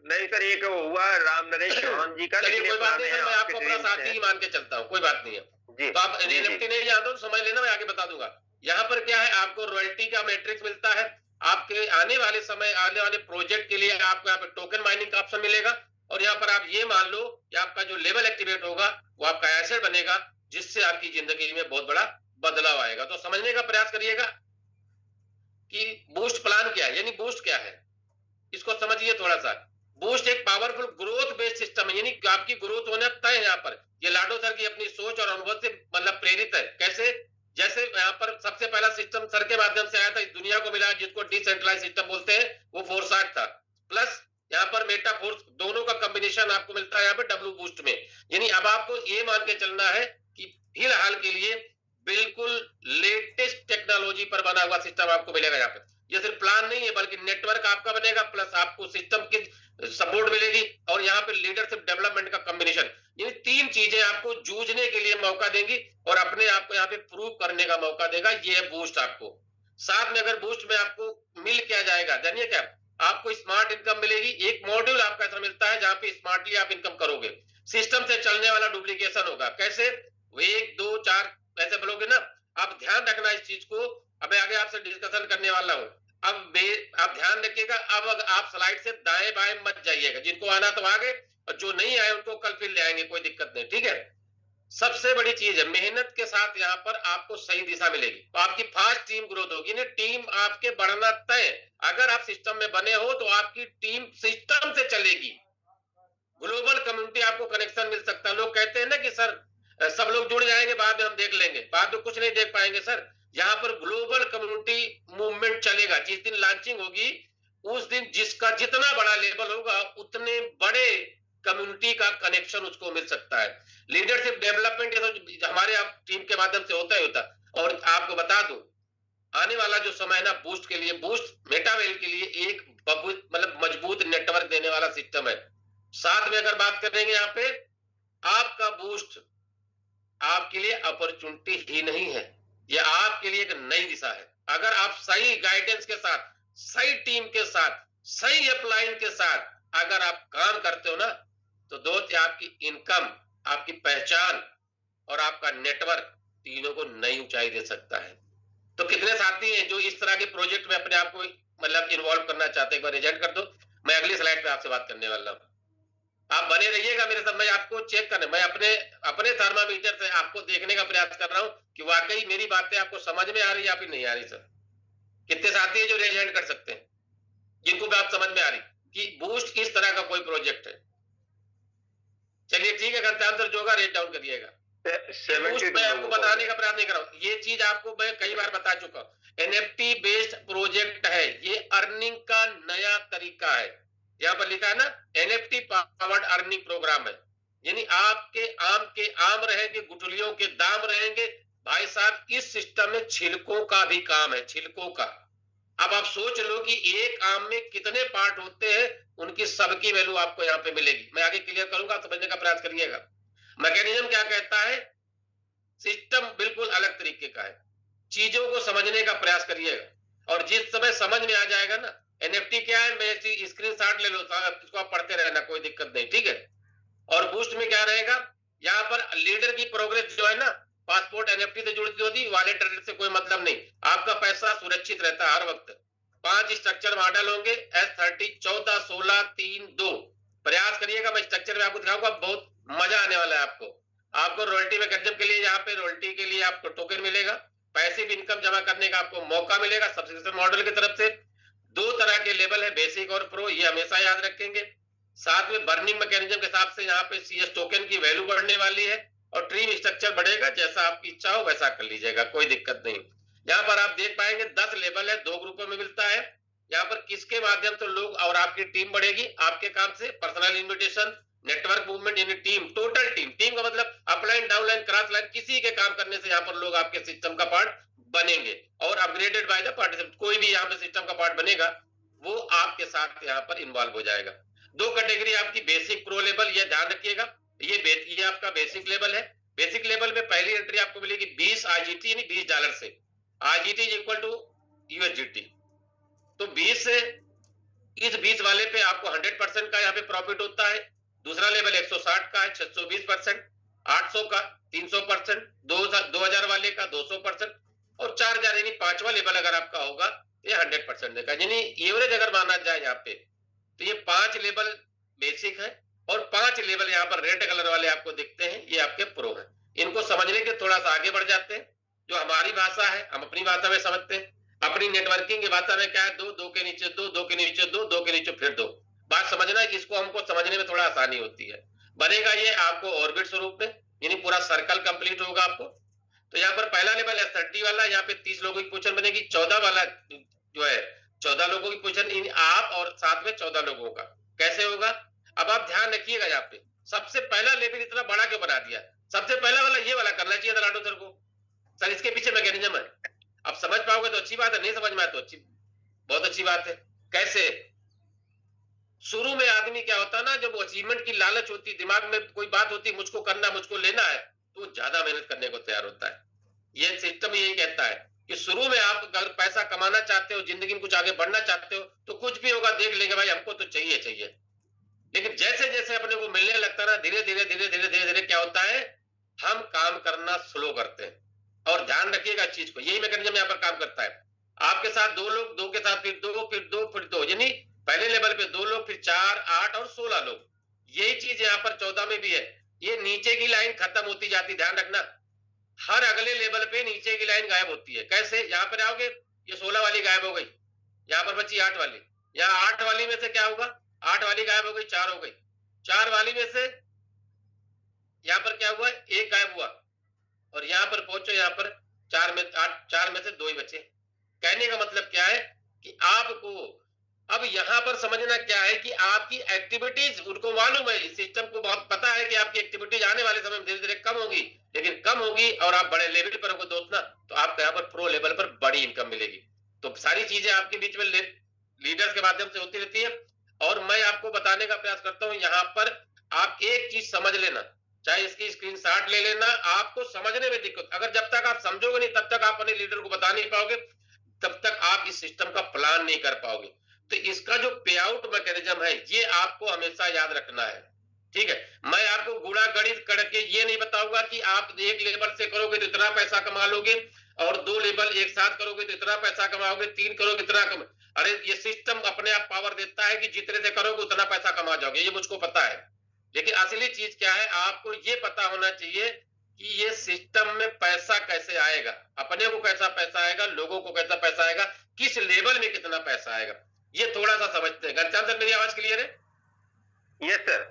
नहीं सर, एक हुआ राम नरेश चौहान जी का। चलिए, कोई बात नहीं सर, मैं आपको अपना साथी ही मान के चलता हूँ, कोई बात नहीं है जी। तो आप एनएफटी नहीं जानते हो तो समझ लेना, मैं आगे बता दूंगा। यहाँ पर क्या है, आपको रॉयल्टी का मैट्रिक्स मिलता है। आपके आने वाले समय, आने वाले प्रोजेक्ट के लिए आपको यहाँ पे टोकन माइनिंग का ऑप्शन मिलेगा। और यहाँ पर आप ये मान लो कि आपका जो लेवल एक्टिवेट होगा वो आपका एसेट बनेगा, जिससे आपकी जिंदगी में बहुत बड़ा बदलाव आएगा। तो समझने का प्रयास करिएगा कि बूस्ट प्लान क्या है, यानी बूस्ट क्या है, इसको समझिए थोड़ा सा। बूस्ट एक पावरफुल ग्रोथ बेस्ड सिस्टम है, यानी आपकी ग्रोथ होना तय है। यहाँ पर ये लाडो सर की अपनी सोच और अनुभव से मतलब प्रेरित है। कैसे? जैसे यहाँ पर सबसे पहला सिस्टम सर के माध्यम से आया था, इस दुनिया को मिला, जिसको डिसेंट्रलाइज सिस्टम बोलते हैं, वो फोरसाट था। प्लस यहाँ पर मेटा फोर्स, दोनों का कॉम्बिनेशन आपको मिलता है यहाँ पे डब्ल्यू बूस्ट में। यानी अब आपको ये मान के चलना है कि फिलहाल के लिए बिल्कुल लेटेस्ट टेक्नोलॉजी पर बना हुआ सिस्टम आपको मिलेगा यहाँ पे। ये सिर्फ प्लान नहीं है, बल्कि नेटवर्क आपका बनेगा, प्लस आपको सिस्टम की सपोर्ट मिलेगी, और यहाँ पे लीडरशिप डेवलपमेंट का कॉम्बिनेशन। ये 3 चीजें आपको जूझने के लिए मौका देंगी और अपने आप को यहाँ पे प्रूव करने का मौका देगा। ये है बूस्ट। आपको साथ में अगर बूस्ट में आपको मिल क्या जाएगा जानिए क्या? आपको स्मार्ट इनकम मिलेगी। एक मॉड्यूल आपका ऐसा मिलता है जहां पे स्मार्टली आप इनकम करोगे। सिस्टम से चलने वाला डुप्लीकेशन होगा। कैसे? 1 2 4 ऐसे बोलोगे ना। आप ध्यान रखना इस चीज को, अब आगे आपसे डिस्कशन करने वाला हूं। अब आप ध्यान रखिएगा, अब आप स्लाइड से दाएं बाएं मत जाइएगा। जिनको आना तो आ गए, और जो नहीं आए उनको कल फिर ले आएंगे, कोई दिक्कत नहीं, ठीक है। सबसे बड़ी चीज है, मेहनत के साथ यहाँ पर आपको सही दिशा मिलेगी, तो आपकी फास्ट टीम ग्रोथ होगी। नहीं, टीम आपके बढ़ना तय। अगर आप सिस्टम में बने हो तो आपकी टीम सिस्टम से चलेगी। ग्लोबल कम्युनिटी आपको कनेक्शन मिल सकता है। लोग कहते हैं ना कि सर सब लोग जुड़ जाएंगे, बाद में हम देख लेंगे, बाद में कुछ नहीं देख पाएंगे। सर यहाँ पर ग्लोबल कम्युनिटी मूवमेंट चलेगा। जिस दिन लॉन्चिंग होगी उस दिन जिसका जितना बड़ा लेवल होगा उतने बड़े कम्युनिटी का कनेक्शन उसको मिल सकता है। लीडरशिप डेवलपमेंट तो हमारे आप टीम के माध्यम से होता ही होता। और आपको बता दूं, आने वाला जो समय है ना, बूस्ट के लिए, बूस्ट मेटावेल के लिए एक मतलब मजबूत नेटवर्क देने वाला सिस्टम है। साथ में अगर बात करेंगे यहाँ पे, आपका बूस्ट आपके लिए अपॉर्चुनिटी ही नहीं है, यह आपके लिए एक नई दिशा है। अगर आप सही गाइडेंस के साथ, सही टीम के साथ, सही अपलाइन के साथ अगर आप काम करते हो ना, तो दोस्त आपकी इनकम, आपकी पहचान और आपका नेटवर्क तीनों को नई ऊंचाई दे सकता है। तो कितने साथी हैं जो इस तरह के प्रोजेक्ट में अपने आप को मतलब इन्वॉल्व करना चाहते हैं? एक बार रिजेक्ट कर दो। मैं अगली स्लाइड पे आपसे बात करने वाला हूं। आप बने रहिएगा मेरे साथ। मैं आपको चेक करने, मैं अपने थर्मामीटर से आपको देखने का प्रयास कर रहा हूं कि वाकई मेरी बातें आपको समझ में आ रही है या फिर नहीं आ रही। सर कितने साथी हैं जो रेज हैंड कर सकते हैं, जिनको बात समझ में आ रही कि बूस्ट इस तरह का कोई प्रोजेक्ट है? चलिए ठीक है, घनश्याम सर जो होगा रेट डाउन करिएगा। मैं आपको बताने का प्रयास नहीं कर रहा हूं, ये चीज आपको मैं कई बार बता चुका हूं। एनएफटी बेस्ड प्रोजेक्ट है, ये अर्निंग का नया तरीका है। यहाँ पर लिखा है ना, एनएफटी पावर्ड अर्निंग प्रोग्राम है, यानी आपके आम रहेंगे, गुठलियों के दाम रहेंगे। भाई साहब, इस सिस्टम में छिलकों का भी काम है, छिलकों का। अब आप सोच लो कि एक आम में कितने पार्ट होते हैं, उनकी सबकी वैल्यू आपको यहाँ पे मिलेगी। मैं आगे क्लियर करूंगा, समझने का प्रयास करिएगा। मैकेनिज्म क्या कहता है, सिस्टम बिल्कुल अलग तरीके का है। चीजों को समझने का प्रयास करिएगा, और जिस समय समझ में आ जाएगा ना एनएफटी क्या है, मैं स्क्रीन शॉट ले लो, इसको आप पढ़ते रहना, कोई दिक्कत नहीं, ठीक है। और बूस्ट में क्या रहेगा, यहाँ पर लीडर की प्रोग्रेस जो है ना, पासपोर्ट एनएफटी से जुड़ी होती, वॉलेट से कोई मतलब नहीं, आपका पैसा सुरक्षित रहता है हर वक्त। 5 स्ट्रक्चर मॉडल होंगे, S30 14 16 3 2। प्रयास करिएगा, मैं स्ट्रक्चर में आपको दिखाऊंगा, बहुत मजा आने वाला है आपको रॉयल्टी मैकेनिज्म के लिए, यहाँ पे रॉयल्टी के लिए आपको टोकन मिलेगा, पैसिव इनकम जमा करने का आपको मौका मिलेगा सब्सक्रिप्शन मॉडल की तरफ से। 2 तरह के लेवल है, बेसिक और प्रो, ये हमेशा याद रखेंगे। साथ में बर्निंग मैकेनिज्म के हिसाब से यहाँ पे CS टोकन की वैल्यू बढ़ने वाली है, और ट्रीम स्ट्रक्चर बढ़ेगा, जैसा आपकी इच्छा हो वैसा कर लीजिएगा, कोई दिक्कत नहीं। यहाँ पर आप देख पाएंगे 10 लेवल है, 2 ग्रुपों में मिलता है। यहाँ पर किसके माध्यम से लोग और आपकी टीम बढ़ेगी, आपके काम से, पर्सनल इन्विटेशन, नेटवर्क मूवमेंट, यानी टीम, टोटल टीम का मतलब अपलाइन, डाउनलाइन, क्रॉस लाइन, किसी के काम करने से यहाँ पर लोग आपके सिस्टम का पार्ट बनेंगे, और अपग्रेडेड बाय द पार्टिसिपेंट। कोई भी यहाँ पे सिस्टम का पार्ट बनेगा वो आपके साथ यहाँ पर इन्वॉल्व हो जाएगा। 2 कैटेगरी आपकी, बेसिक, प्रो लेवल, ये ध्यान रखिएगा। ये आपका बेसिक लेवल है। बेसिक लेवल में पहली एंट्री आपको मिलेगी 20 IGT, यानी $20 से। IGT is equal to USDT। तो 20 से, इस 20 वाले पे आपको 100% का यहाँ पे प्रॉफिट होता है। दूसरा लेवल 160 का है, 620%, 800 का 300%, 2000 वाले का 200%, और 4000 यानी 5वां लेवल अगर आपका होगा ये 100% देगा। यानी एवरेज अगर माना जाए यहाँ पे, तो ये 5 लेवल बेसिक है, और 5 लेवल यहाँ पर रेड कलर वाले आपको दिखते हैं, ये आपके प्रो हैं। इनको समझने के थोड़ा सा आगे बढ़ जाते हैं। जो हमारी भाषा है, हम अपनी भाषा में समझते हैं। अपनी नेटवर्किंग की भाषा में क्या है, 2 के नीचे 2 के नीचे 2 के नीचे फिर 2। बात समझना, इसको हमको समझने में थोड़ा आसानी होती है। बनेगा ये आपको ऑर्बिट स्वरूप में, यानी पूरा सर्कल कंप्लीट होगा आपको। तो यहाँ पर पहला लेवल है 30 वाला, यहाँ पे 30 लोगों की पोजीशन बनेगी। 14 वाला जो है 14 लोगों की पोजीशन, आप और साथ में 14 लोगों का कैसे होगा। अब आप ध्यान रखिएगा, यहाँ पे सबसे पहला लेवल इतना बड़ा क्यों बना दिया, सबसे पहला वाला ये वाला करना चाहिए था लाडो सर को। सर इसके पीछे मैकेनिज्म है, अब समझ पाओगे तो अच्छी बात है, नहीं समझ में आए तो बहुत अच्छी बात है। कैसे, शुरू में आदमी क्या होता है ना, जब अचीवमेंट की लालच होती, दिमाग में कोई बात होती, मुझको करना, मुझको लेना है, तो ज्यादा मेहनत करने को तैयार होता है। ये सिस्टम यही कहता है कि शुरू में आप अगर पैसा कमाना चाहते हो, जिंदगी में कुछ आगे बढ़ना चाहते हो, तो कुछ भी होगा देख लेंगे भाई, हमको तो चाहिए। लेकिन जैसे जैसे अपने को मिलने लगता है ना, धीरे धीरे क्या होता है, हम काम करना स्लो करते हैं। और ध्यान रखिएगा इस चीज को, यही मैकेनिज्म यहाँ पर काम करता है। आपके साथ 2 लोग, 2 के साथ फिर 2, फिर 2, फिर 2, यानी पहले लेवल पे 2 लोग, फिर 4, 8 और 16 लोग। यही चीज यहाँ पर 14 में भी है। ये नीचे की लाइन खत्म होती जाती, ध्यान रखना, हर अगले लेवल पे नीचे की लाइन गायब होती है। कैसे? यहां पर आओगे, ये 16 वाली गायब हो गई, यहां पर बची 8 वाली, यहाँ 8 वाली में से क्या होगा, 8 वाली गायब हो गई, 4 हो गई, 4 वाली में से यहाँ पर क्या हुआ, एक गायब हुआ, और यहाँ पर पहुंचो, यहाँ पर 4 में से 2 ही बचे। कहने का मतलब क्या है कि आपको अब यहाँ पर समझना क्या है कि आपकी एक्टिविटीज, उनको मालूम है, इस सिस्टम को बहुत पता है कि आपकी एक्टिविटीज आने वाले समय में धीरे धीरे कम होगी, लेकिन कम होगी और आप बड़े लेवल पर होंगे दोस्त, तो आपको यहाँ पर प्रो लेवल पर बड़ी इनकम मिलेगी। तो सारी चीजें आपके बीच में लीडर्स के माध्यम से होती रहती है, और मैं आपको बताने का प्रयास करता हूँ। यहाँ पर आप एक चीज समझ लेना, चाहे इसकी स्क्रीनशॉट ले लेना, आपको समझने में दिक्कत, अगर जब तक आप समझोगे नहीं तब तक आप अपने लीडर को बता नहीं पाओगे, तब तक आप इस सिस्टम का प्लान नहीं कर पाओगे। तो इसका जो पे आउट मैकेनिज्म है, ये आपको हमेशा याद रखना है, ठीक है। मैं आपको गुणा गणित करके ये नहीं बताऊंगा कि आप एक लेवल से करोगे तो इतना पैसा कमा लोगे, और 2 लेवल एक साथ करोगे तो इतना पैसा कमाओगे, 3 करोगे इतना कमा, अरे ये सिस्टम अपने आप पावर देता है कि जितने से करोगे उतना पैसा कमा जाओगे, ये मुझको पता है। लेकिन असली चीज क्या है, आपको ये पता होना चाहिए कि ये सिस्टम में पैसा कैसे आएगा, अपने को कैसा पैसा आएगा, लोगों को कैसा पैसा आएगा, किस लेवल में कितना पैसा आएगा, ये थोड़ा सा समझते हैं। घनश्याम सर, मेरी आवाज क्लियर है? Yes sir.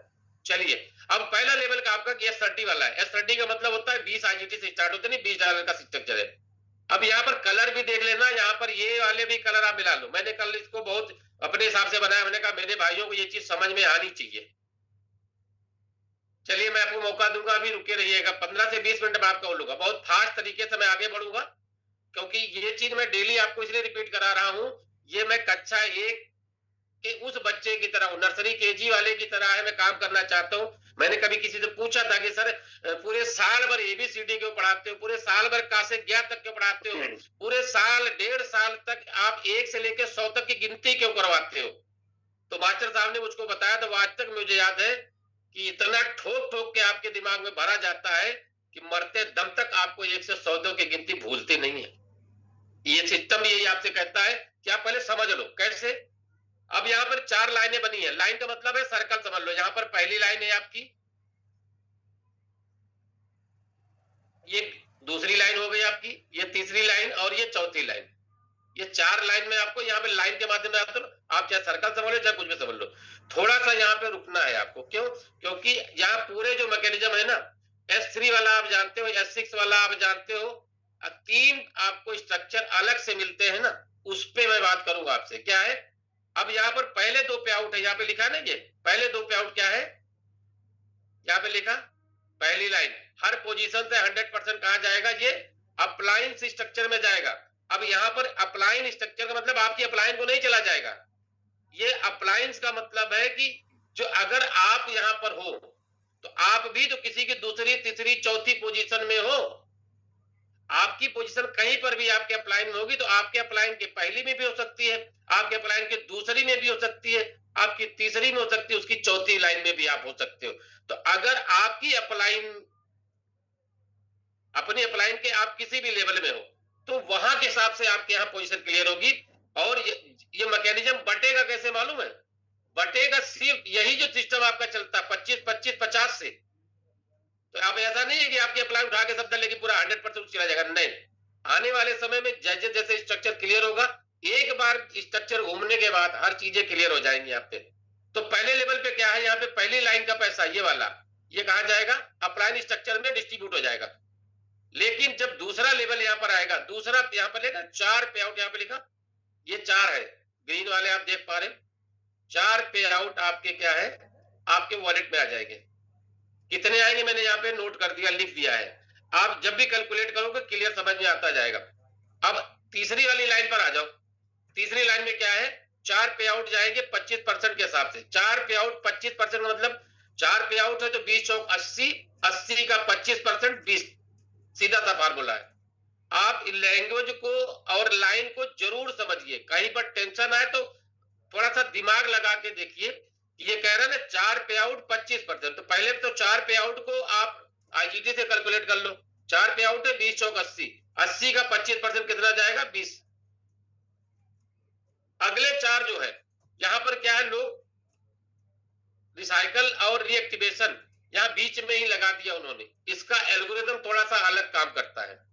चलिए, अब पहला लेवल का आपका S30 वाला है। S30 का मतलब होता है 20 IGT से स्टार्ट होते नहीं, $20 का स्ट्रक्चर है। अब यहाँ पर कलर भी देख लेना, यहाँ पर ये वाले भी कलर आप मिला लो। मैंने कल इसको बहुत अपने हिसाब से बनाया, मैंने कहा मेरे भाइयों को ये चीज समझ में आनी चाहिए। चलिए, मैं आपको मौका दूंगा, अभी रुके रहिएगा, 15 से 20 मिनट में आपका बोलूंगा, बहुत फास्ट तरीके से मैं आगे बढ़ूंगा, क्योंकि ये चीज मैं डेली आपको इसलिए रिपीट करा रहा हूं, ये मैं कक्षा 1 के उस बच्चे की तरह, नर्सरी केजी वाले की तरह है, मैं काम करना चाहता हूँ। मैंने कभी किसी से पूछा था कि सर पूरे साल भर ABCD क्यों पढ़ाते हो, पूरे साल भर का से 11 तक क्यों पढ़ाते हो, पूरे साल 1.5 साल तक आप 1 से लेकर 100 तक की गिनती क्यों करवाते हो? तो मास्टर साहब ने मुझको बताया, तो आज तक मुझे याद है कि इतना ठोक ठोक के आपके दिमाग में भरा जाता है कि मरते दम तक आपको 1 से 100 तक की गिनती भूलती नहीं है। ये सिस्टम यही आपसे कहता है कि आप पहले समझ लो कैसे। अब यहाँ पर 4 लाइनें बनी है, लाइन का मतलब है सर्कल, समझ लो। यहाँ पर पहली लाइन है आपकी, ये दूसरी लाइन हो गई आपकी, ये तीसरी लाइन, और ये चौथी लाइन। ये 4 लाइन में आपको यहाँ पे लाइन के माध्यम से आप चाहे सर्कल समझ लो चाहे कुछ भी समझ लो, थोड़ा सा यहाँ पे रुकना है आपको। क्यों? क्योंकि यहाँ पूरे जो मैकेनिज्म है ना, S3 वाला आप जानते हो, S6 वाला आप जानते हो, 3 आपको स्ट्रक्चर अलग से मिलते हैं ना, उस पे मैं बात करूंगा आपसे। क्या है? अब यहाँ पर पहले 2 पे आउट है, यहाँ पे लिखा है ना, ये पहले 2 पे आउट क्या है, यहाँ पे लिखा पहली लाइन, हर पोजीशन से 100% कहां जाएगा, ये अप्लायंस स्ट्रक्चर में जाएगा। अब यहाँ पर अप्लायंस स्ट्रक्चर का मतलब आपकी अप्लायंस को नहीं चला जाएगा, ये अप्लायंस का मतलब है कि जो अगर आप यहाँ पर हो तो आप भी तो किसी की दूसरी तीसरी चौथी पोजीशन में हो, आपकी पोजीशन कहीं पर भी आपके अप्लायन में होगी, तो आपके अप्लायन के पहली में भी हो सकती है, आपके अप्लायन के दूसरी में भी हो सकती है, आपकी तीसरी में हो सकती है, उसकी चौथी लाइन में भी आप हो सकते हो। तो अगर आपकी अप्लायन, अपने अप्लायन के आप किसी भी लेवल में हो, तो वहां के हिसाब से आपके यहाँ पोजीशन क्लियर होगी। और ये मैकेनिज्म बटेगा कैसे मालूम है? बटेगा सिर्फ यही जो सिस्टम आपका चलता है 25-25-50 से। तो अब ऐसा नहीं है कि आपकी अप्लाई उठा के सब लेके पूरा 100% चला जाएगा, नहीं। आने वाले समय में जैसे जैसे स्ट्रक्चर क्लियर होगा, एक बार स्ट्रक्चर घूमने के बाद हर चीजें क्लियर हो जाएंगी आप पे। तो पहले लेवल पे क्या है, यहाँ पे पहली लाइन का पैसा ये वाला, ये कहा जाएगा अप्लाइन स्ट्रक्चर में डिस्ट्रीब्यूट हो जाएगा। लेकिन जब दूसरा लेवल यहाँ पर आएगा, दूसरा यहाँ पर लेगा 4 पे आउट, यहाँ पे लिखा ये 4 है, ग्रीन वाले आप देख पा रहे, 4 पे आउट आपके क्या है, आपके वॉलेट में आ जाएंगे। कितने आएंगे मैंने यहाँ पे नोट कर दिया, लिख दिया है, आप जब भी कैलकुलेट करोगे क्लियर समझ में आता जाएगा। अब तीसरी वाली लाइन पर आ जाओ। तीसरी लाइन में क्या है, 4 पे आउट जाएंगे 25% के हिसाब से। 4 पे आउट 25% मतलब 4 पे आउट है तो 20 चौक 80, 80 का 25% 20, सीधा सा फार्मूला है। आप लैंग्वेज को और लाइन को जरूर समझिए, कहीं पर टेंशन आए तो थोड़ा सा दिमाग लगा के देखिए। ये कह रहे हैं ना 4 पे आउट 25%, तो पहले तो 4 पे आउट को आप IGT से कैलकुलेट कर लो। 4 पे आउट है 20 चौक 80, 80 का 25% कितना जाएगा, 20। अगले 4 जो है, यहां पर क्या है, लोग रिसाइकल और रिएक्टिवेशन यहाँ बीच में ही लगा दिया उन्होंने। इसका एल्गोरिदम थोड़ा सा अलग काम करता है।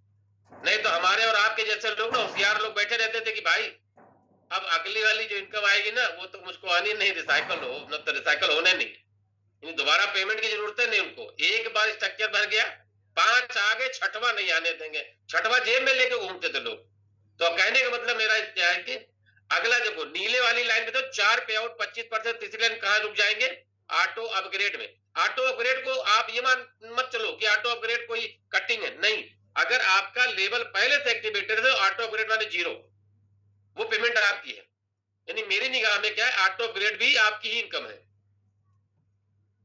नहीं तो हमारे और आपके जैसे लोग ना, होशियार लोग बैठे रहते थे कि भाई अब अगली वाली जो इनकम आएगी ना वो तो मुझको आनी नहीं, रिसाइकल हो न, तो रिसाइकल होने नहीं, दोबारा पेमेंट की जरूरत है नहीं उनको। एक बार स्ट्रक्चर भर गया, 5 आ गए, छठवां नहीं आने देंगे। छठवां जेब में लेके घूमते थे लोग। तो कहने का मतलब मेरा क्या है कि अगला देखो नीले वाली लाइन में तो 4 पे आउट 25%, तीसरी लाइन कहां रुक जाएंगे? ऑटो अपग्रेड में। ऑटो अपग्रेड को आप ये मान मत चलो कि ऑटो अपग्रेड कोई कटिंग है, नहीं। अगर आपका लेवल पहले से एक्टिवेटेड है तो ऑटो अपग्रेड माने 0, वो पेमेंट आपकी है। यानी मेरी निगाह में क्या है, ऑटो अपग्रेड भी आपकी ही इनकम है।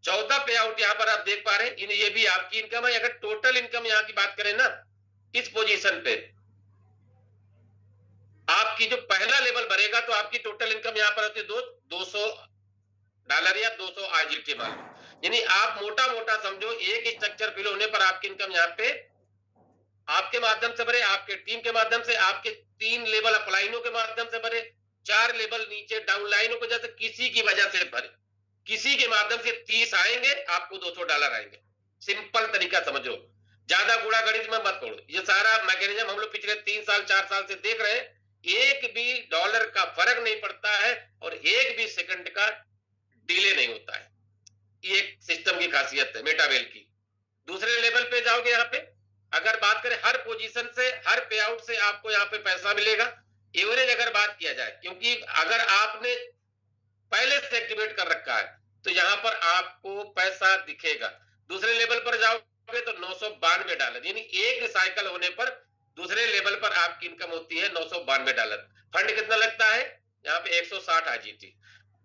14 पे आउट यहां पर आप देख पा रहे हैं, ये भी आपकी इनकम है। अगर टोटल इनकम यहां की बात करें ना, इस पोजीशन पे आपकी जो पहला लेवल भरेगा तो आपकी टोटल इनकम यहां पर होती है $200 या 200 आईजीटी मान लो। यानी आप मोटा मोटा समझो एक स्ट्रक्चर फिल होने पर आपकी इनकम यहाँ पे आपके माध्यम से भरे, आपके टीम के माध्यम से, आपके 3 लेवल अपलाइनों के माध्यम से भरे, 4 लेवल नीचे डाउनलाइनों को जैसे किसी की वजह से भरे, किसी के माध्यम से 30 आएंगे, आपको $200 आएंगे। सिंपल तरीका समझो, ज्यादा गुणा गणित में मत पढ़ो। ये सारा मैकेनिज्म हम लोग पिछले 3 साल 4 साल से देख रहे हैं। एक भी डॉलर का फर्क नहीं पड़ता है और एक भी सेकंड का डिले नहीं होता है। ये एक सिस्टम की खासियत है मेटावेल की। दूसरे लेवल पे जाओगे, यहाँ पे अगर बात करें हर पोजीशन से, हर पे आउट से आपको यहाँ पे पैसा मिलेगा। एवरेज अगर बात किया जाए, क्योंकि अगर आपने पहले से एक्टिवेट कर रखा है तो यहाँ पर आपको पैसा दिखेगा। दूसरे लेवल पर जाओगे तो $992, यानी एक रिसाइकल होने पर दूसरे लेवल पर आपकी इनकम होती है $992। फंड कितना लगता है? यहाँ पे 160 आईजीटी,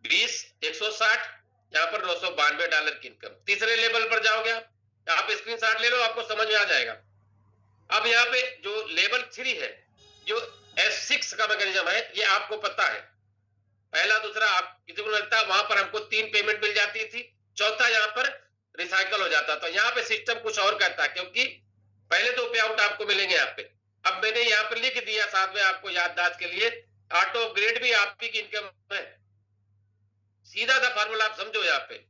20 160, यहाँ पर $992 की इनकम। तीसरे लेवल पर जाओगे आप स्क्रीनशॉट ले लो, आपको समझ में आ जाएगा। अब यहाँ पे जो लेवल 3 है, जो S6 का मैकेनिज्म है, ये आपको पता है। पहला दूसरा आप किसी को लगता है वहां पर हमको 3 पेमेंट मिल जाती थी, चौथा यहाँ पर रिसाइकल हो जाता था। यहाँ पे सिस्टम कुछ और कहता है, क्योंकि पहले 2 पे आउट आपको मिलेंगे यहाँ पे। अब मैंने यहाँ पर लिख दिया साथ में आपको याददाश्त के लिए, ऑटो अपग्रेड भी आपकी इनकम है। सीधा सा फार्मूला आप समझो, यहाँ पे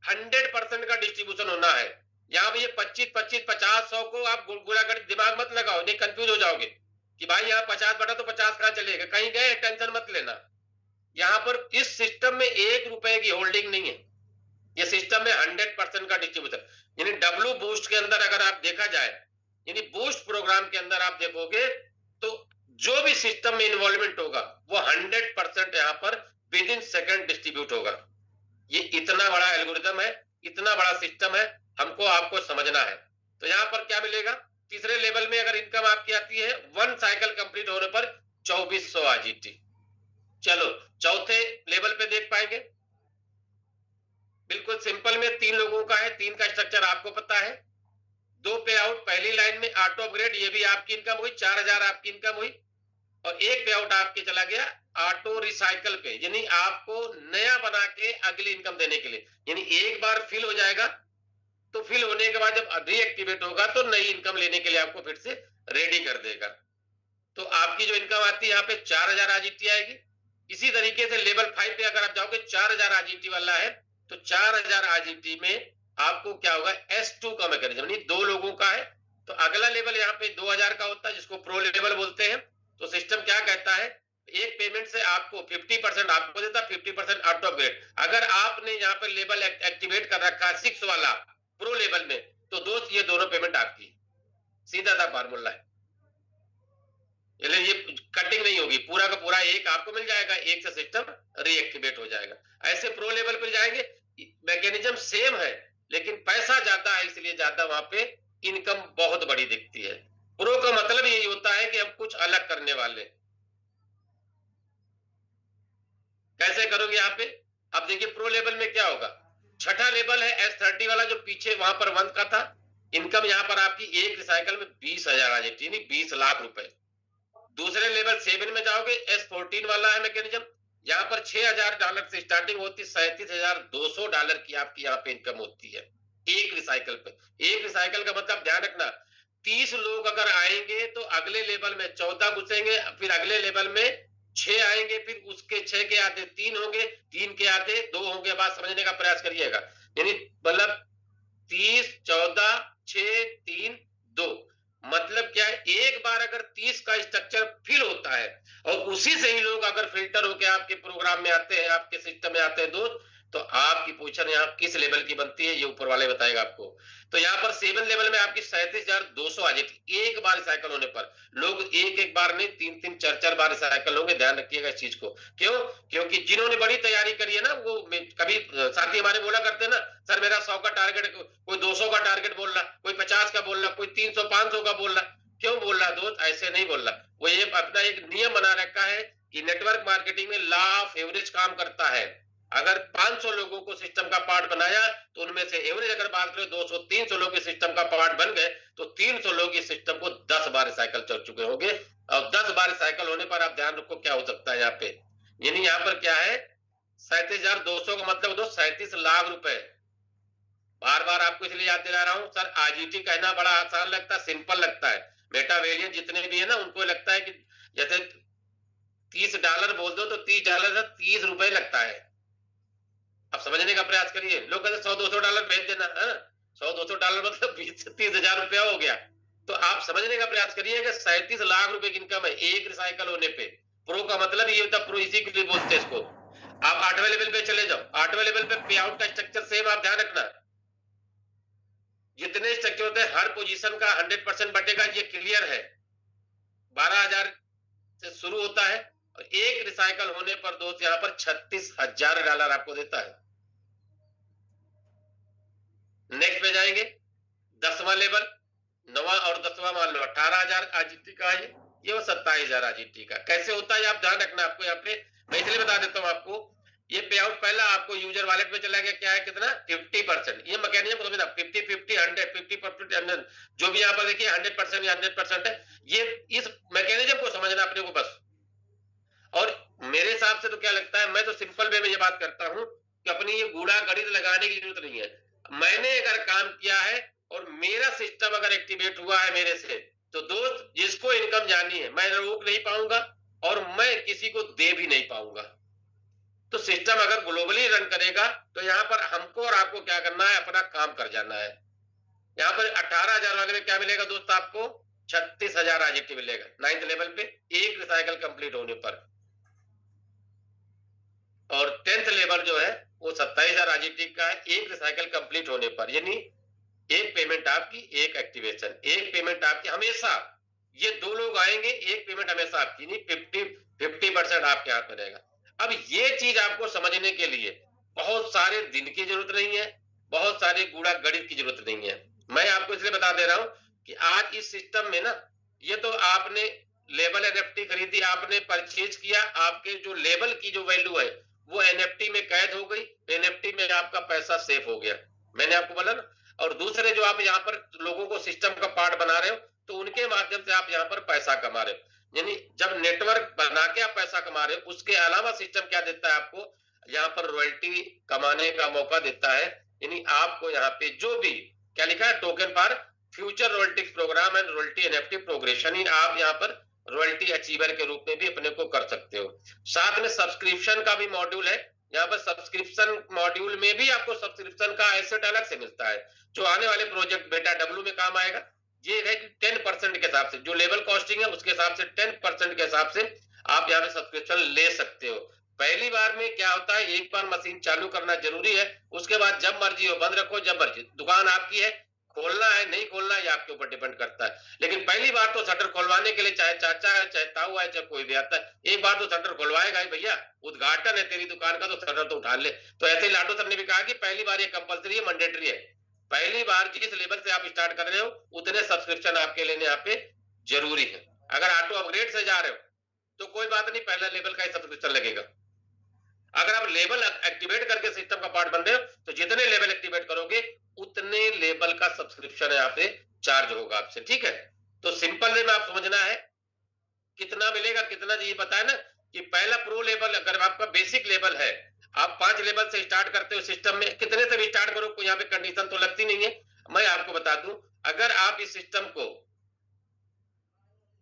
100% का डिस्ट्रीब्यूशन होना है। यहाँ पे ये 25 25 50 100 को आप गुणा कर दिमाग मत लगाओ, नहीं कंफ्यूज हो जाओगे कि भाई यहाँ 50 बटा तो 50 कहां चलेगा, कहीं गए, टेंशन मत लेना। यहाँ पर इस सिस्टम में ₹1 की होल्डिंग नहीं है। ये सिस्टम में 100% का डिस्ट्रीब्यूशन, यानी डब्ल्यू बूस्ट के अंदर अगर आप देखा जाए, यानी बूस्ट प्रोग्राम के अंदर आप देखोगे तो जो भी सिस्टम में इन्वॉल्वमेंट होगा वो 100% यहाँ पर विद इन सेकंड डिस्ट्रीब्यूट होगा। ये इतना बड़ा एल्गोरिदम है, इतना बड़ा सिस्टम है, हमको आपको समझना है। तो यहाँ पर क्या मिलेगा? तीसरे लेवल में अगर इनकम आपकी आती है 1 साइकिल कंप्लीट होने पर 2400 आईजीटी। चलो चौथे लेवल पे देख पाएंगे, बिल्कुल सिंपल में 3 लोगों का है, 3 का स्ट्रक्चर आपको पता है। 2 पे आउट पहली लाइन में ऑटो अपग्रेड, ये भी आपकी इनकम हुई, 4000 आपकी इनकम हुई। और 1 पे आउट आपके चला गया ऑटो रिसाइकल पे, यानी आपको नया बना के अगली इनकम देने के लिए। यानी एक बार फिल हो जाएगा तो फिल होने के बाद जब रीएक्टिवेट होगा तो नई इनकम लेने के लिए आपको फिर से रेडी कर देगा। तो आपकी जो इनकम आती है यहाँ पे 4000 आजीटी आएगी। इसी तरीके से लेवल 5 पे अगर आप जाओगे 4000 आजीटी वाला है तो 4000 आजीटी में आपको क्या होगा? S2 का मैकेनिज्म, यानी 2 लोगों का है तो अगला लेवल यहाँ पे 2000 का होता है, जिसको प्रो लेवल बोलते हैं। तो सिस्टम क्या कहता है, एक पेमेंट से आपको 50% आपको देता, 50% ऑटो अपग्रेड। अगर आपने यहाँ पर लेवल एक्टिवेट कर रखा है 6 वाला प्रो लेवल में, तो दोस्त ये दोनों पेमेंट आपकी, सीधा सा फार्मूला है। ये कटिंग नहीं होगी, पूरा का पूरा एक आपको मिल जाएगा, एक से सिस्टम रीएक्टिवेट हो जाएगा। ऐसे प्रो लेवल पर जाएंगे, मैकेनिज्म सेम है लेकिन पैसा ज्यादा है, इसलिए ज्यादा वहां पे इनकम बहुत बड़ी दिखती है। प्रो का मतलब यही होता है कि हम कुछ अलग करने वाले। कैसे करोगे यहाँ पे? अब देखिए प्रो लेवल में क्या होगा। छठा लेवल है S30 वाला, जो पीछे वहां पर 1 का था। इनकम यहाँ पर आपकी एक रिसाइकल में 20,000 आ जाती है, 20 लाख रुपए। दूसरे लेवल 7 में जाओगे, S14 वाला है मैकेनिज्म, यहाँ पर $6,000 से स्टार्टिंग होती है, $37,200 की आपकी यहाँ पे इनकम होती है एक रिसाइकल पे। एक रिसाइकल का मतलब ध्यान रखना, 30 लोग अगर आएंगे तो अगले लेवल में 14 घुसेंगे, फिर अगले लेवल में 6 आएंगे, फिर उसके 6 के आते 3 होंगे, 3 के आते 2 होंगे। बात समझने का प्रयास करिएगा। यानी मतलब 30, 14, 6, 3, 2। मतलब क्या है, एक बार अगर 30 का स्ट्रक्चर फिल होता है और उसी से ही लोग अगर फिल्टर होकर आपके प्रोग्राम में आते हैं, आपके सिस्टम में आते हैं दोस्त, तो आपकी पोजीशन यहाँ किस लेवल की बनती है ये ऊपर वाले बताएगा आपको। तो यहाँ पर 7 लेवल में आपकी 37,200 आ जाती एक बार साइकिल होने पर। लोग एक एक बार नहीं 3-3, 4-4 बार साइकिल होंगे, ध्यान रखिएगा इस चीज को। क्यों? क्योंकि जिन्होंने बड़ी तैयारी करी है ना, वो कभी साथी हमारे बोला करते ना, सर मेरा 100 का टारगेट, कोई 200 का टारगेट बोल रहा, कोई 50 का बोल रहा, कोई 300 500 का बोल रहा। क्यों बोल रहा दोस्त? ऐसे नहीं बोल रहा, वो ये अपना एक नियम बना रखा है कि नेटवर्क मार्केटिंग में लॉ ऑफ एवरेज काम करता है। अगर 500 लोगों को सिस्टम का पार्ट बनाया तो उनमें से एवरेज अगर बात करें 200-300 लोग इस सिस्टम का पार्ट बन गए, तो 300 लोग इस सिस्टम को 10 बार साइकिल चल चुके होंगे। और 10 बार साइकिल होने पर आप ध्यान रखो क्या हो सकता है यहाँ पे, यानी यहाँ पर क्या है, 37,200 का मतलब दो 37 लाख रुपए। बार बार आपको इसलिए याद दिला रहा हूं सर, आईजीटी कहना बड़ा आसान लगता है, सिंपल लगता है। मेटावेरिएंट जितने भी है ना, उनको लगता है कि जैसे $30 बोल दो तो $30 से 30 रुपए लगता है। अब समझने का प्रयास करिए। लोग कहते $100-200 भेज देना है, 100-200 मतलब 20 से 30,000 रुपया हो गया। तो आप समझने का प्रयास करिए कि 37 लाख रुपए की इनकम है एक रिसाइकल होने पे। प्रो का मतलब ये होता है, प्रो इसी के लिए बोलते हैं इसको। आप 8वें लेवल पे चले जाओ, 8वें लेवल पे पे आउट का स्ट्रक्चर सेम, आप ध्यान रखना। जितने स्ट्रक्चर होते हैं हर पोजीशन का 100% बटेगा, ये क्लियर है। 12,000 से शुरू होता है और एक रिसाइकल होने पर दोस्त यहाँ पर $36,000 आपको देता है। नेक्स्ट पे जाएंगे, 10वां लेवल, 9वां और 10वां मान लो 18,000 आजीटी का है, ये वो 27,000 आजीटी का। कैसे होता है आप ध्यान रखना। आपको यहाँ पे मैं इसलिए बता देता हूँ आपको, ये पे आउट पहला आपको यूजर वॉलेट में चला गया, क्या है कितना 50%। ये मैकेनिज्म को समझना, 50-50-100, 50% जो भी यहाँ पर देखिए 100% या 100% है, ये इस मैकेनिज्म को समझना अपने को बस। और मेरे हिसाब से तो क्या लगता है, मैं तो सिंपल वे में ये बात करता हूं कि अपनी ये गूढ़ा गणित लगाने की जरूरत नहीं है। मैंने अगर काम किया है और मेरा सिस्टम अगर एक्टिवेट हुआ है मेरे से, तो दोस्त जिसको इनकम जानी है मैं रोक नहीं पाऊंगा और मैं किसी को दे भी नहीं पाऊंगा। तो सिस्टम अगर ग्लोबली रन करेगा तो यहाँ पर हमको और आपको क्या करना है, अपना काम कर जाना है। यहाँ पर 18,000 वाले में क्या मिलेगा दोस्त, आपको 36,000 आजीटी मिलेगा 9th लेवल पे एक रिसाइकल कंप्लीट होने पर। और 10th लेवल जो है वो 27,000 आजीटी का है एक रिसाइकल कंप्लीट होने पर। यानी एक पेमेंट आपकी, एक एक्टिवेशन, एक पेमेंट आपकी हमेशा। ये दो लोग आएंगे, एक पेमेंट हमेशा आपकी नहीं, 50% आपके हाथ में रहेगा। अब ये चीज आपको समझने के लिए बहुत सारे दिन की जरूरत नहीं है, बहुत सारे गूढ़ा गणित की जरूरत नहीं है। मैं आपको इसलिए बता दे रहा हूं कि आज इस सिस्टम में ना, ये तो आपने लेबल एनएफटी खरीदी, आपने परचेज किया, आपके जो लेबल की जो वैल्यू है वो एनएफटी में कैद हो गई, एनएफटी में आपका पैसा सेफ हो गया, मैंने आपको बोला ना। और दूसरे जो आप यहाँ पर लोगों को सिस्टम का पार्ट बना रहे हो, तो उनके माध्यम से आप यहाँ पर पैसा कमा रहे हो। यानी जब नेटवर्क बना के आप पैसा कमा रहे हो, उसके अलावा सिस्टम क्या देता है आपको, यहाँ पर रॉयल्टी कमाने का मौका देता है। यानी आपको यहाँ पे जो भी क्या लिखा है, token for future royalty program and royalty NFT progression, आप यहाँ पर रॉयल्टी अचीवर के रूप में भी अपने को कर सकते हो। साथ में सब्सक्रिप्शन का भी मॉड्यूल है। यहाँ पर सब्सक्रिप्शन मॉड्यूल में भी आपको सब्सक्रिप्शन का एसेट अलग से मिलता है, जो आने वाले प्रोजेक्ट बेटा डब्ल्यू में काम आएगा। ये है कि 10% के हिसाब से जो लेवल कॉस्टिंग है उसके हिसाब से 10% के हिसाब से आप यहाँ पे सब्सक्रिप्शन ले सकते हो। पहली बार में क्या होता है, एक बार मशीन चालू करना जरूरी है, उसके बाद जब मर्जी हो बंद रखो, जब मर्जी। दुकान आपकी है, खोलना है नहीं खोलना ये आपके ऊपर डिपेंड करता है। लेकिन पहली बार तो शटर खुलवाने के लिए चाहे चाचा है, चाहे ताऊ है, चाहे कोई भी आता है, एक बार तो शटर खुलवाएगा ही भैया, उद्घाटन है तेरी दुकान का, तो शटर तो उठा ले। तो ऐसे ही लाडो सर ने भी कहा कि पहली बार ये कंपलसरी है, मैंडेटरी है। पहली बार जिस लेवल से आप स्टार्ट कर रहे हो उतने सब्सक्रिप्शन आपके लेने यहाँ पे जरूरी है। अगर ऑटो अपग्रेड से जा रहे हो तो कोई बात नहीं, पहला लेवल का ही सब्सक्रिप्शन लगेगा। अगर आप लेवल एक्टिवेट करके सिस्टम का पार्ट बन रहे हो तो जितने लेवल एक्टिवेट करोगे उतने लेवल का सब्सक्रिप्शन यहाँ पे चार्ज होगा आपसे, ठीक है। तो सिंपल वे में आप समझना है कितना मिलेगा, कितना ये बताया ना कि पहला प्रो लेवल अगर आपका बेसिक लेवल है, आप 5 लेवल से स्टार्ट करते हो सिस्टम में, कितने से भी स्टार्ट करो कोई यहाँ पे कंडीशन तो लगती नहीं है। मैं आपको बता दूं, अगर आप इस सिस्टम को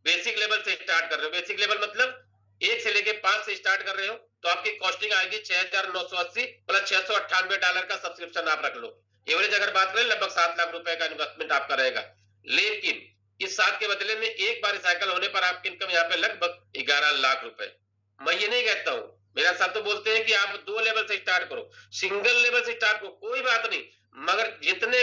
बेसिक लेवल से स्टार्ट कर रहे हो, बेसिक लेवल मतलब 1 से लेके 5 से स्टार्ट कर रहे हो, तो आपकी कॉस्टिंग आएगी $6,980 प्लस $698 का सब्सक्रिप्शन आप रख लो। एवरेज अगर बात करें लगभग 7 लाख रुपए का इन्वेस्टमेंट आपका रहेगा। लेकिन इस 7 के बदले में एक बार रिसाइकल होने पर आपकी इनकम यहाँ पे लगभग 11 लाख रुपए। मैं ये नहीं कहता हूं, मेरा साथ तो बोलते हैं कि आप 2 लेवल से स्टार्ट करो, सिंगल लेवल से स्टार्ट करो, कोई बात नहीं, मगर जितने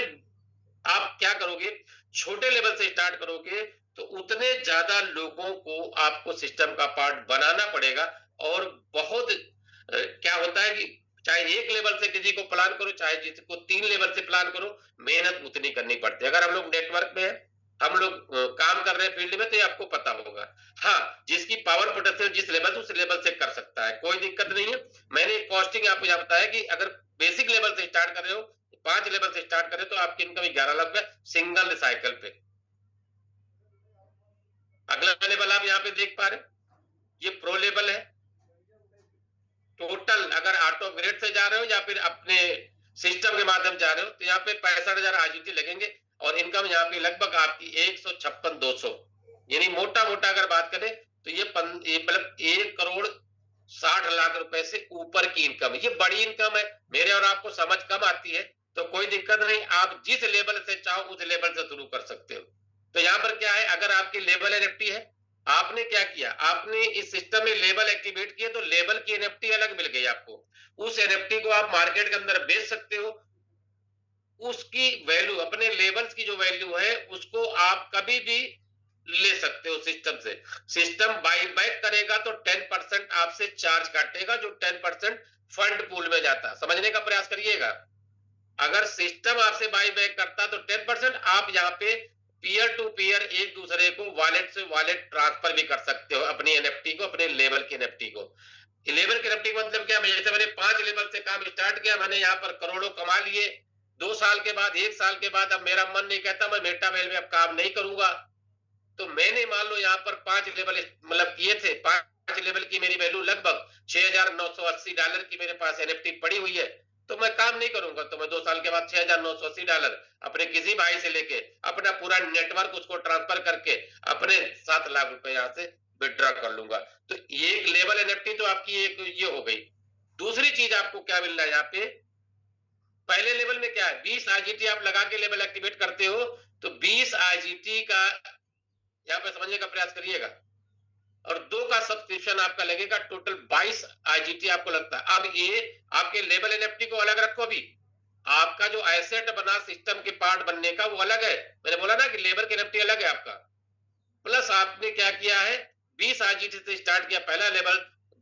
आप क्या करोगे, छोटे लेवल से स्टार्ट करोगे तो उतने ज्यादा लोगों को आपको सिस्टम का पार्ट बनाना पड़ेगा। और बहुत क्या होता है कि चाहे एक लेवल से किसी को प्लान करो, चाहे जिसको 3 लेवल से प्लान करो, मेहनत उतनी करनी पड़ती है। अगर हम लोग नेटवर्क में है, हम लोग काम कर रहे हैं फील्ड में, तो ये आपको पता होगा। हाँ, जिसकी पावर पोटेंशियल जिस लेवल उस लेवल से कर सकता है, कोई दिक्कत नहीं है। मैंने कॉस्टिंग आपको यहाँ बताया कि अगर बेसिक लेवल से स्टार्ट कर रहे हो, 5 लेवल से स्टार्ट करें तो आपकी इनकम 11 लाख रुपए सिंगल रिसाइकल पे। अगला लेवल आप यहाँ पे देख पा रहे, ये प्रो लेवल है। टोटल अगर ऑटो ग्रेड से जा रहे हो या फिर अपने सिस्टम के माध्यम जा रहे हो तो यहाँ पे 65,000 आईजीटी लगेंगे और इनकम यहाँ पे लगभग आपकी 156,200, यानी मोटा मोटा अगर बात करें तो ये मतलब 1,60,00,000 रुपए से ऊपर की इनकम है। ये बड़ी इनकम है, मेरे और आपको समझ कम आती है तो कोई दिक्कत नहीं, आप जिस लेवल से चाहो उस लेवल से शुरू कर सकते हो। तो यहाँ पर क्या है, अगर आपकी लेवल एनएफटी है, आपने क्या किया, आपने इस सिस्टम में लेबल एक्टिवेट किए तो लेबल की एनएफटी अलग मिल गई आपको। उस एनएफटी को आप मार्केट के अंदर बेच सकते हो। उसकी वैल्यू, अपने लेबल्स की जो वैल्यू है उसको आप कभी भी ले सकते हो सिस्टम से। सिस्टम बाई बैक करेगा तो 10% आपसे चार्ज काटेगा, जो 10% फंड पूल में जाता। समझने का प्रयास करिएगा, अगर सिस्टम आपसे बाई बैक करता तो 10%, आप यहाँ पे पीयर टू पीयर एक दूसरे को वॉलेट से वॉलेट ट्रांसफर भी कर सकते हो अपनी एनएफटी को, अपने लेवल की एनएफटी को। लेवल की एनएफटी मतलब क्या, जैसे मैंने 5 लेवल से काम स्टार्ट किया, मैंने यहाँ पर करोड़ों कमा लिए। 2 साल के बाद, 1 साल के बाद अब मेरा मन नहीं कहता मैं मेटावेल में अब काम नहीं करूंगा, तो मैंने मान लो यहाँ पर 5 लेवल मतलब किए थे, 5 लेवल की मेरी वैल्यू लगभग $6,980 की मेरे पास एनएफटी पड़ी हुई है, तो मैं काम नहीं करूंगा। तो मैं 2 साल के बाद $6,980 अपने किसी भाई से लेके अपना पूरा नेटवर्क उसको ट्रांसफर करके अपने 7 लाख रुपए यहाँ से विड्रॉ कर लूंगा। तो एक लेवल एनएफटी तो आपकी एक ये हो गई। दूसरी चीज आपको क्या मिल रहा है यहाँ पे, पहले लेवल में क्या है, 20 आईजीटी आप लगा के लेवल एक्टिवेट करते हो तो 20 आईजीटी का यहाँ पे समझने का प्रयास करिएगा, और 2 का सब्सक्रिप्शन आपका लगेगा, टोटल 22 आईजीटी आपको लगता है। अब ये आपके लेवल एनएफटी को अलग रखो, भी आपका जो एसेट बना सिस्टम के पार्ट बनने का वो अलग है। मैंने बोला ना कि लेवल के एनएफटी अलग है आपका, प्लस आपने क्या किया है, 20 आईजीटी से स्टार्ट किया पहला लेवल,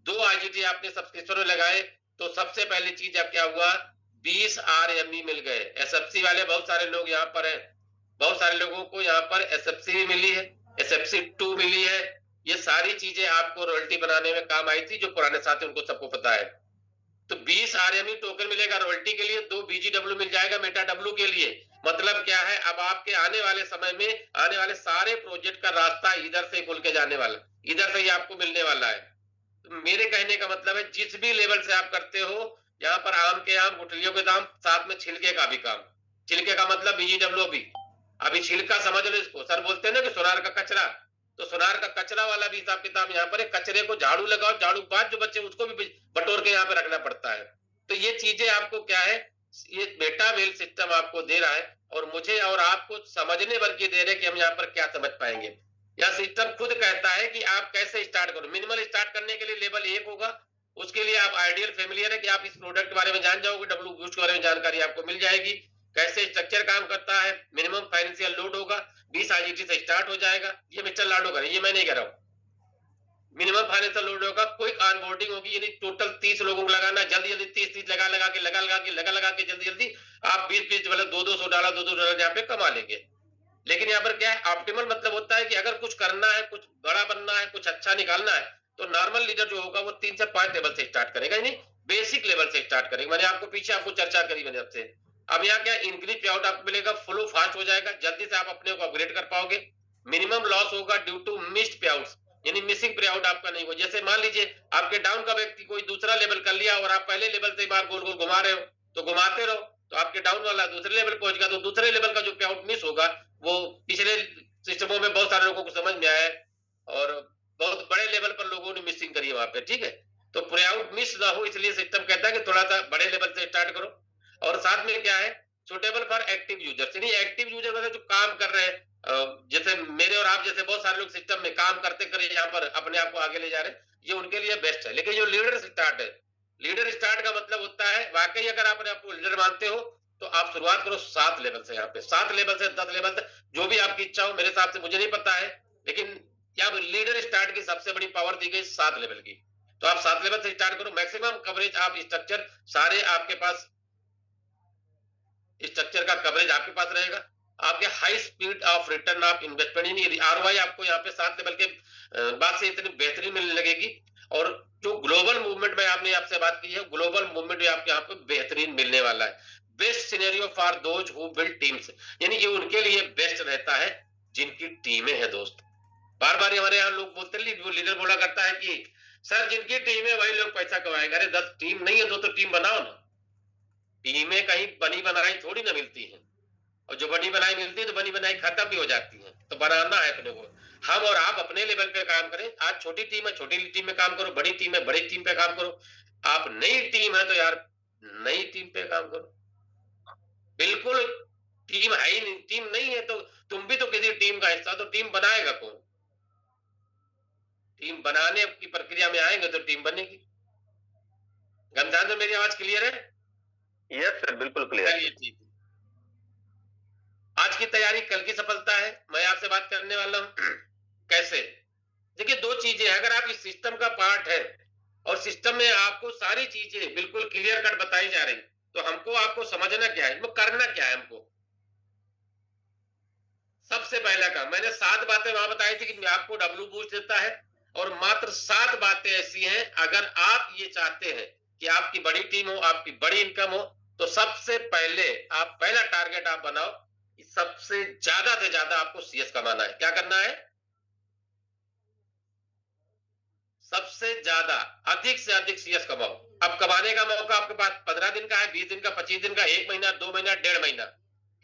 2 आईजीटी आपने सब्सक्रिप्शन में लगाए, तो सबसे पहली चीज अब क्या हुआ, 20 आरएमई मिल गए। एसएफसी वाले बहुत सारे लोग यहाँ पर हैं, बहुत सारे लोगों को यहाँ पर एसएफसी भी मिली है, एसएफसी 2 मिली है। ये सारी चीजें आपको रॉयल्टी बनाने में काम आई थी, जो पुराने साथी उनको सबको पता है। तो 20 आरएमई टोकन मिलेगा रॉयल्टी के लिए, 2 बीजीडब्ल्यू मिल जाएगा मेटा डब्ल्यू के लिए। मतलब क्या है, अब आपके आने वाले समय में आने वाले सारे प्रोजेक्ट का रास्ता इधर से खुल के जाने वाला, इधर से ही आपको मिलने वाला है। तो मेरे कहने का मतलब है, जिस भी लेवल से आप करते हो, यहाँ पर आम के आम, गुठलियों के दाम, साथ में छिलके का भी काम। छिलके का मतलब बीजीडब्ल्यू भी, अभी छिलका समझ लो इसको, सर बोलते हैं ना कि सोनार का कचरा, तो सोनार का कचरा वाला भी हिसाब किताब यहाँ पर है। कचरे को झाड़ू लगाओ, झाड़ू बाद जो बच्चे उसको भी बटोर के यहाँ पे रखना पड़ता है। तो ये चीजें आपको क्या है, ये मेटावेल सिस्टम आपको दे रहा है, और मुझे और आपको समझने भर के दे रहे कि हम यहाँ पर क्या समझ पाएंगे। यह सिस्टम खुद कहता है कि आप कैसे स्टार्ट करो। मिनिमल स्टार्ट करने के लिए लेवल 1 होगा, उसके लिए आप आइडियल फेमिलियर है कि आप इस प्रोडक्ट के बारे में जान जाओगे, डब्ल्यू बूस्ट के बारे में जानकारी आपको मिल जाएगी, कैसे स्ट्रक्चर काम करता है, मिनिमम फाइनेंशियल लोड होगा, 20 आईजीटी से स्टार्ट हो जाएगा। ये मिस्टर लाडो करें, ये मैं नहीं कह रहा हूं। मिनिमम फाइनेंशियल लोड होगा, क्विक ऑनबोर्डिंग होगी, यानी टोटल 30 लोगों को लगाना, जल्दी जल्दी 30 लगा लगा के जल्दी जल्दी आप 20 मतलब $200 यहाँ पे कमा लेंगे। लेकिन यहाँ पर क्या है, ऑप्टिमल मतलब होता है कि अगर कुछ करना है, कुछ बड़ा बनना है, कुछ अच्छा निकालना है, तो नॉर्मल लीडर जो होगा वो 3 से 5 लेवल से स्टार्ट करेगा, यानी बेसिक लेवल से स्टार्ट करेगा। मैंने आपको पीछे आपको चर्चा करी मैंने आपसे। अब यहाँ क्या, इंक्रीज पे आउट आपको मिलेगा, फ्लो फास्ट हो जाएगा, जल्दी से आप अपने को अपग्रेड कर पाओगे। मिनिमम लॉस होगा ड्यू टू मिस्ड पे आउट्स, यानी मिसिंग पे आउट आपका नहीं होगा। जैसे मान लीजिए आपके डाउन का व्यक्ति कोई दूसरा लेवल कर लिया और आप पहले लेवल से बार गोल गोल घुमा रहे हो, तो घुमाते रहो, तो आपके डाउन वाला दूसरे लेवल पहुंच गया, तो दूसरे लेवल का जो पे आउट मिस होगा वो पिछले सिस्टमों में बहुत सारे लोगों को समझ में आया है, और बहुत बड़े लेवल पर लोगों ने मिसिंग करी है वहां पे, ठीक है। तो प्रे आउट मिस ना हो, इसलिए सिस्टम कहता है कि थोड़ा सा बड़े लेवल से स्टार्ट करो। और साथ में क्या है, सुटेबल फॉर एक्टिव यूजर्स, यानी एक्टिव यूजर मतलब जो काम कर रहे हैं, जैसे मेरे और आप जैसे बहुत सारे लोग सिस्टम में काम करते करे यहाँ पर अपने आप को आगे ले जा रहे हैं, ये उनके लिए बेस्ट है। लेकिन जो लीडर स्टार्ट है, लीडर स्टार्ट का मतलब होता है वाकई अगर आप अपने आपको लीडर मानते हो तो आप शुरुआत करो 7 लेवल से, यहाँ पे 7 लेवल से 10 लेवल तक जो भी आपकी इच्छा हो, मेरे हिसाब से मुझे नहीं पता है, लेकिन क्या लीडर स्टार्ट की सबसे बड़ी पावर दी गई 7 लेवल की। तो आप 7 लेवल से स्टार्ट करो, मैक्सिमम कवरेज आप स्ट्रक्चर सारे आपके पास, स्ट्रक्चर का कवरेज आपके पास रहेगा, आपके high speed of return of investment यानी आरओआई आपको यहाँ पे 7 लेवल के बाद से इतनी बेहतरीन मिलने लगेगी। और जो ग्लोबल मूवमेंट में आपने आपसे बात की है, ग्लोबल मूवमेंट भी आपके यहाँ पे बेहतरीन मिलने वाला है। Best scenario for those who build teams, यानी ये उनके लिए बेस्ट रहता है जिनकी टीमें हैं दोस्त। बार बार हमारे यहाँ लोग बोलते हैं, वो लीडर बोला करता है कि सर जिनकी टीम है वही लोग पैसा कमाएंगे। अरे 10 टीम नहीं है तो टीम बनाओ ना। टीमें कहीं बनी बनाई थोड़ी ना मिलती हैं, और जो बनी बनाई मिलती है तो बनी बनाई खत्म भी हो जाती है। तो बनाना है अपने को, हम और आप अपने लेवल पे काम करें। आज छोटी टीम है, छोटी टीम में काम करो, बड़ी टीम है, बड़ी टीम पे काम करो। आप नई टीम है तो यार नई टीम पे काम करो। बिल्कुल टीम है ही नहीं, टीम नहीं है तो तुम भी तो किसी टीम का हिस्सा, तो टीम बनाएगा कौन? टीम बनाने की प्रक्रिया में आएंगे तो टीम बनेगी। गमजान, तो मेरी आवाज क्लियर है? यस सर, बिल्कुल क्लियर। चलिए ठीक है। आज की तैयारी कल की सफलता है, मैं आपसे बात करने वाला हूं कैसे। देखिए 2 चीजें, अगर आप इस सिस्टम का पार्ट है और सिस्टम में आपको सारी चीजें बिल्कुल क्लियर कट बताई जा रही, तो हमको आपको समझना क्या है, वो करना क्या है हमको। सबसे पहला काम, मैंने 7 बातें वहां बताई थी कि आपको डब्ल्यू बूस्ट देता है, और मात्र 7 बातें ऐसी हैं अगर आप ये चाहते हैं कि आपकी बड़ी टीम हो, आपकी बड़ी इनकम हो, तो सबसे पहले आप पहला टारगेट आप बनाओ, सबसे ज्यादा से ज्यादा आपको सीएस कमाना है। क्या करना है? सबसे ज्यादा अधिक से अधिक सीएस कमाओ। अब कमाने का मौका आपके पास 15 दिन का है, 20 दिन का, 25 दिन का, 1 महीना, 2 महीना, 1.5 महीना,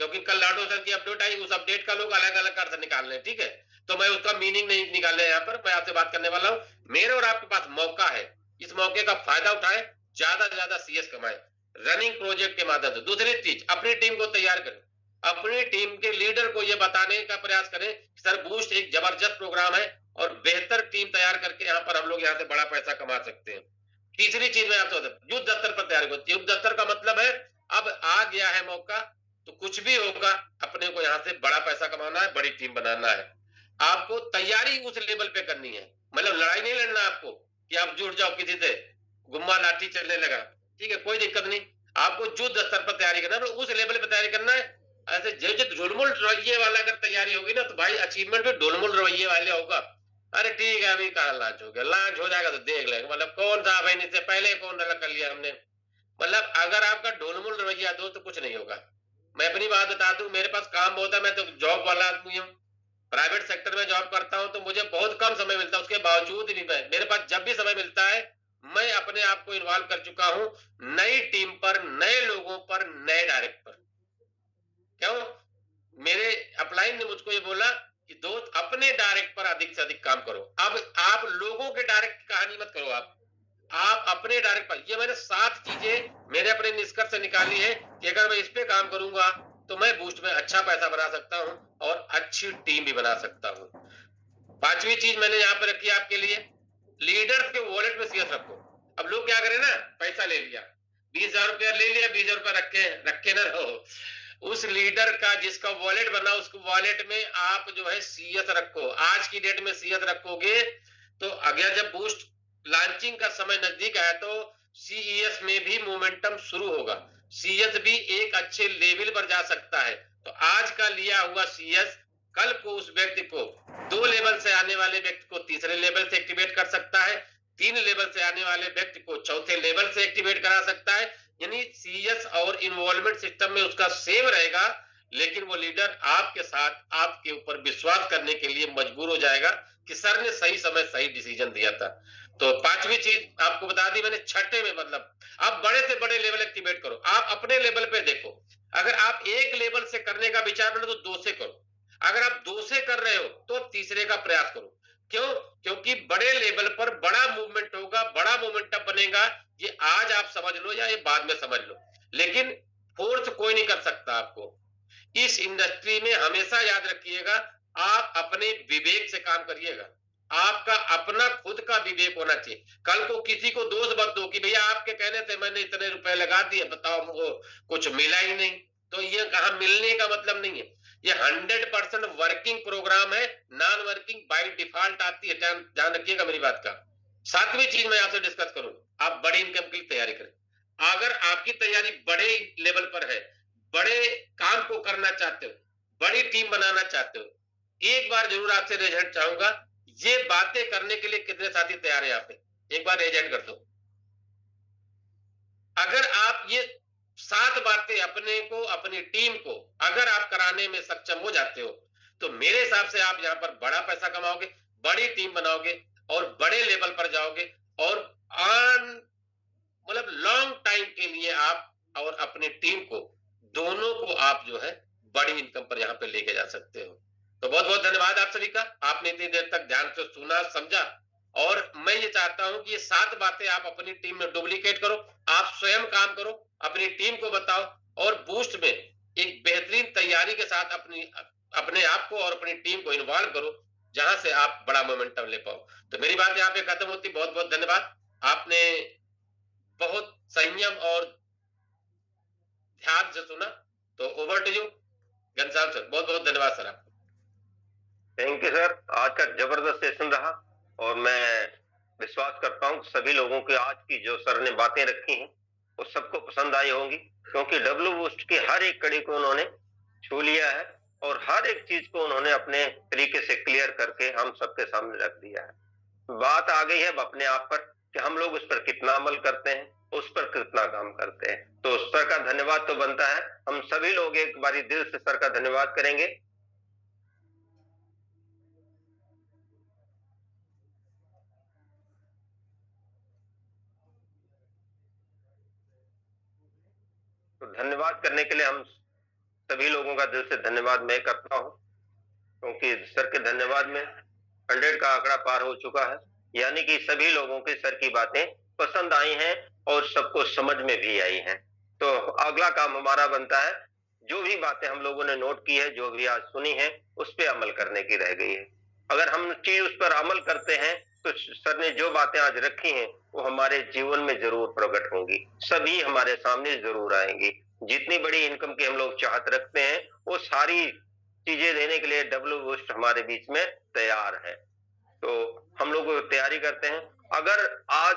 क्योंकि कल लाडो सर की अपडेट आई, उस अपडेट का लोग अलग अलग अर्थ निकाल रहे हैं। ठीक है, तो मैं उसका मीनिंग नहीं निकाल रहा यहाँ पर, मैं आपसे बात करने वाला हूं। मेरे और आपके पास मौका है, इस मौके का फायदा उठाए, ज्यादा से ज्यादा सीएस कमाए रनिंग प्रोजेक्ट के माध्यम से। दूसरी चीज, अपनी टीम को तैयार करें, अपनी टीम के लीडर को यह बताने का प्रयास करें सर बूस्ट एक जबरदस्त प्रोग्राम है और बेहतर टीम तैयार करके यहाँ पर हम लोग यहाँ से बड़ा पैसा कमा सकते हैं। तीसरी चीज मैं आपसे युद्ध स्तर पर तैयार करो। युद्ध स्तर का मतलब है अब आ गया है मौका, तो कुछ भी होगा अपने को यहाँ से बड़ा पैसा कमाना है, बड़ी टीम बनाना है। आपको तैयारी उस लेवल पे करनी है, मतलब लड़ाई नहीं लड़ना आपको कि आप जुड़ जाओ किसी से, गुम्मा लाठी चलने लगा, ठीक है, कोई दिक्कत नहीं। आपको युद्ध स्तर पर तैयारी करना है, उस लेवल पे तैयारी करना है। ऐसे जो ढुलमुल रवैये वाला अगर तैयारी होगी ना तो भाई अचीवमेंट भी ढुलमुल रवैये वाले होगा। अरे ठीक है अभी कहाँ लॉन्च हो गया, लॉन्च हो जाएगा तो देख लेंगे, मतलब कौन सा भाई इससे पहले कौन कर लिया हमने। मतलब अगर आपका ढुलमुल रवैया दो तो कुछ नहीं होगा। मैं अपनी बात बता दूं, मेरे पास काम बहुत है, मैं तो जॉब वाला आदमी हूँ, प्राइवेट सेक्टर में जॉब करता हूँ, तो मुझे बहुत कम समय मिलता है। उसके बावजूद भी मेरे पास जब भी समय मिलता है मैं अपने आप को इन्वॉल्व कर चुका हूँ नई टीम पर, नए लोगों पर, नए डायरेक्ट पर। क्यों? मेरे अपलाइन ने मुझको ये बोला कि दोस्त अपने डायरेक्ट पर अधिक से अधिक काम करो। अब आप लोगों के डायरेक्ट की कहानी मत करो, आप अपने डायरेक्ट पर। ये मैंने 7 चीजें मेरे अपने निष्कर्ष से निकाली है कि अगर मैं इस पे काम करूंगा तो मैं बूस्ट में अच्छा पैसा बना सकता हूं और अच्छी टीम भी बना सकता हूं। 5वीं चीज मैंने यहाँ पे रखी आपके लिए, लीडर्स के वॉलेट में सीएस रखो। अब लोग क्या करें ना, पैसा ले लिया, 20,000 रुपया ले लिया, 20,000 रुपया रखे ना रहो। उस लीडर का जिसका वॉलेट बना उसको वॉलेट में आप जो है सीएस रखो। आज की डेट में सीएस रखोगे तो अगर जब बूस्ट लॉन्चिंग का समय नजदीक आया तो सीईएस में भी मोमेंटम शुरू होगा, सीएस भी एक अच्छे लेवल पर जा सकता है। तो आज का लिया हुआ सीएस कल को उस व्यक्ति को 2 लेवल से आने वाले व्यक्ति को तीसरे लेवल से एक्टिवेट कर सकता है, 3 लेवल से आने वाले व्यक्ति को चौथे लेवल से एक्टिवेट करा सकता है। यानी सीएस और इन्वॉल्वमेंट सिस्टम में उसका सेम रहेगा, लेकिन वो लीडर आपके साथ आपके ऊपर विश्वास करने के लिए मजबूर हो जाएगा कि सर ने सही समय सही डिसीजन दिया था। तो 5वीं चीज आपको बता दी मैंने। छठे में मतलब आप बड़े से बड़े लेवल एक्टिवेट करो। आप अपने लेवल पे देखो, अगर आप 1 लेवल से करने का विचार करो तो 2 से करो, अगर आप 2 से कर रहे हो तो तीसरे का प्रयास करो। क्यों? क्योंकि बड़े लेवल पर बड़ा मूवमेंट होगा, बड़ा मोमेंटम बनेगा। ये आज आप समझ लो या ये बाद में समझ लो, लेकिन फोर्स कोई नहीं कर सकता आपको। इस इंडस्ट्री में हमेशा याद रखिएगा, आप अपने विवेक से काम करिएगा। आपका अपना खुद का विवेक होना चाहिए। कल को किसी को दोष मत दो कि भैया आपके कहने से मैंने इतने रुपए लगा दिए, बताओ हमको कुछ मिला ही नहीं। तो ये कहा मिलने का मतलब नहीं है, ये 100% वर्किंग प्रोग्राम है, नॉन वर्किंग बाय डिफॉल्ट आती है। ध्यान रखिएगा मेरी बात का। सातवीं चीज मैं आपसे डिस्कस करूं, आप बड़ी इनकम की तैयारी करें। अगर आपकी तैयारी बड़े लेवल पर है, बड़े काम को करना चाहते हो, बड़ी टीम बनाना चाहते हो, एक बार जरूर आपसे रिजल्ट चाहूंगा, ये बातें करने के लिए कितने साथी तैयार है यहाँ पे, एक बार रेजेंट कर दो। अगर आप ये 7 बातें अपने को, अपनी टीम को अगर आप कराने में सक्षम हो जाते हो, तो मेरे हिसाब से आप यहाँ पर बड़ा पैसा कमाओगे, बड़ी टीम बनाओगे और बड़े लेवल पर जाओगे, और मतलब लॉन्ग टाइम के लिए आप और अपनी टीम को, दोनों को आप जो है बड़ी इनकम पर यहाँ पे लेके जा सकते हो। तो बहुत बहुत धन्यवाद आप सभी का, आपने इतनी देर तक ध्यान से सुना समझा। और मैं ये चाहता हूं कि ये 7 बातें आप अपनी टीम में डुप्लीकेट करो, आप स्वयं काम करो, अपनी टीम को बताओ, और बूस्ट में एक बेहतरीन तैयारी के साथ अपने आप को और अपनी टीम को इन्वॉल्व करो, जहां से आप बड़ा मोमेंटम ले पाओ। तो मेरी बात यहाँ पे खत्म होती। बहुत बहुत धन्यवाद, आपने बहुत संयम और ध्यान से सुना। तो over to you Ghanshyam sir, बहुत बहुत धन्यवाद सर आपको। थैंक यू सर, आज का जबरदस्त सेशन रहा और मैं विश्वास करता हूँ सभी लोगों की आज की जो सर ने बातें रखी हैं वो सबको पसंद आई होंगी, क्योंकि डब्ल्यू बूस्ट की हर एक कड़ी को उन्होंने छू लिया है और हर एक चीज को उन्होंने अपने तरीके से क्लियर करके हम सबके सामने रख दिया है। बात आ गई है अब अपने आप पर कि हम लोग उस पर कितना अमल करते हैं, उस पर कितना काम करते हैं। तो सर का धन्यवाद तो बनता है, हम सभी लोग एक बारी दिल से सर का धन्यवाद करेंगे। तो धन्यवाद करने के लिए हम सभी लोगों का दिल से धन्यवाद मैं करता हूं, क्योंकि सर के धन्यवाद में 100 का आंकड़ा पार हो चुका है, यानी कि सभी लोगों के सर की बातें पसंद आई हैं और सबको समझ में भी आई हैं। तो अगला काम हमारा बनता है, जो भी बातें हम लोगों ने नोट की है, जो भी आज सुनी है, उस पर अमल करने की रह गई है। अगर हम चीज उस पर अमल करते हैं तो सर ने जो बातें आज रखी हैं वो हमारे जीवन में जरूर प्रकट होंगी, सभी हमारे सामने जरूर आएंगी। जितनी बड़ी इनकम की हम लोग चाहत रखते हैं वो सारी चीजें देने के लिए डब्ल्यू बूस्ट हमारे बीच में तैयार है। तो हम लोग तैयारी करते हैं। अगर आज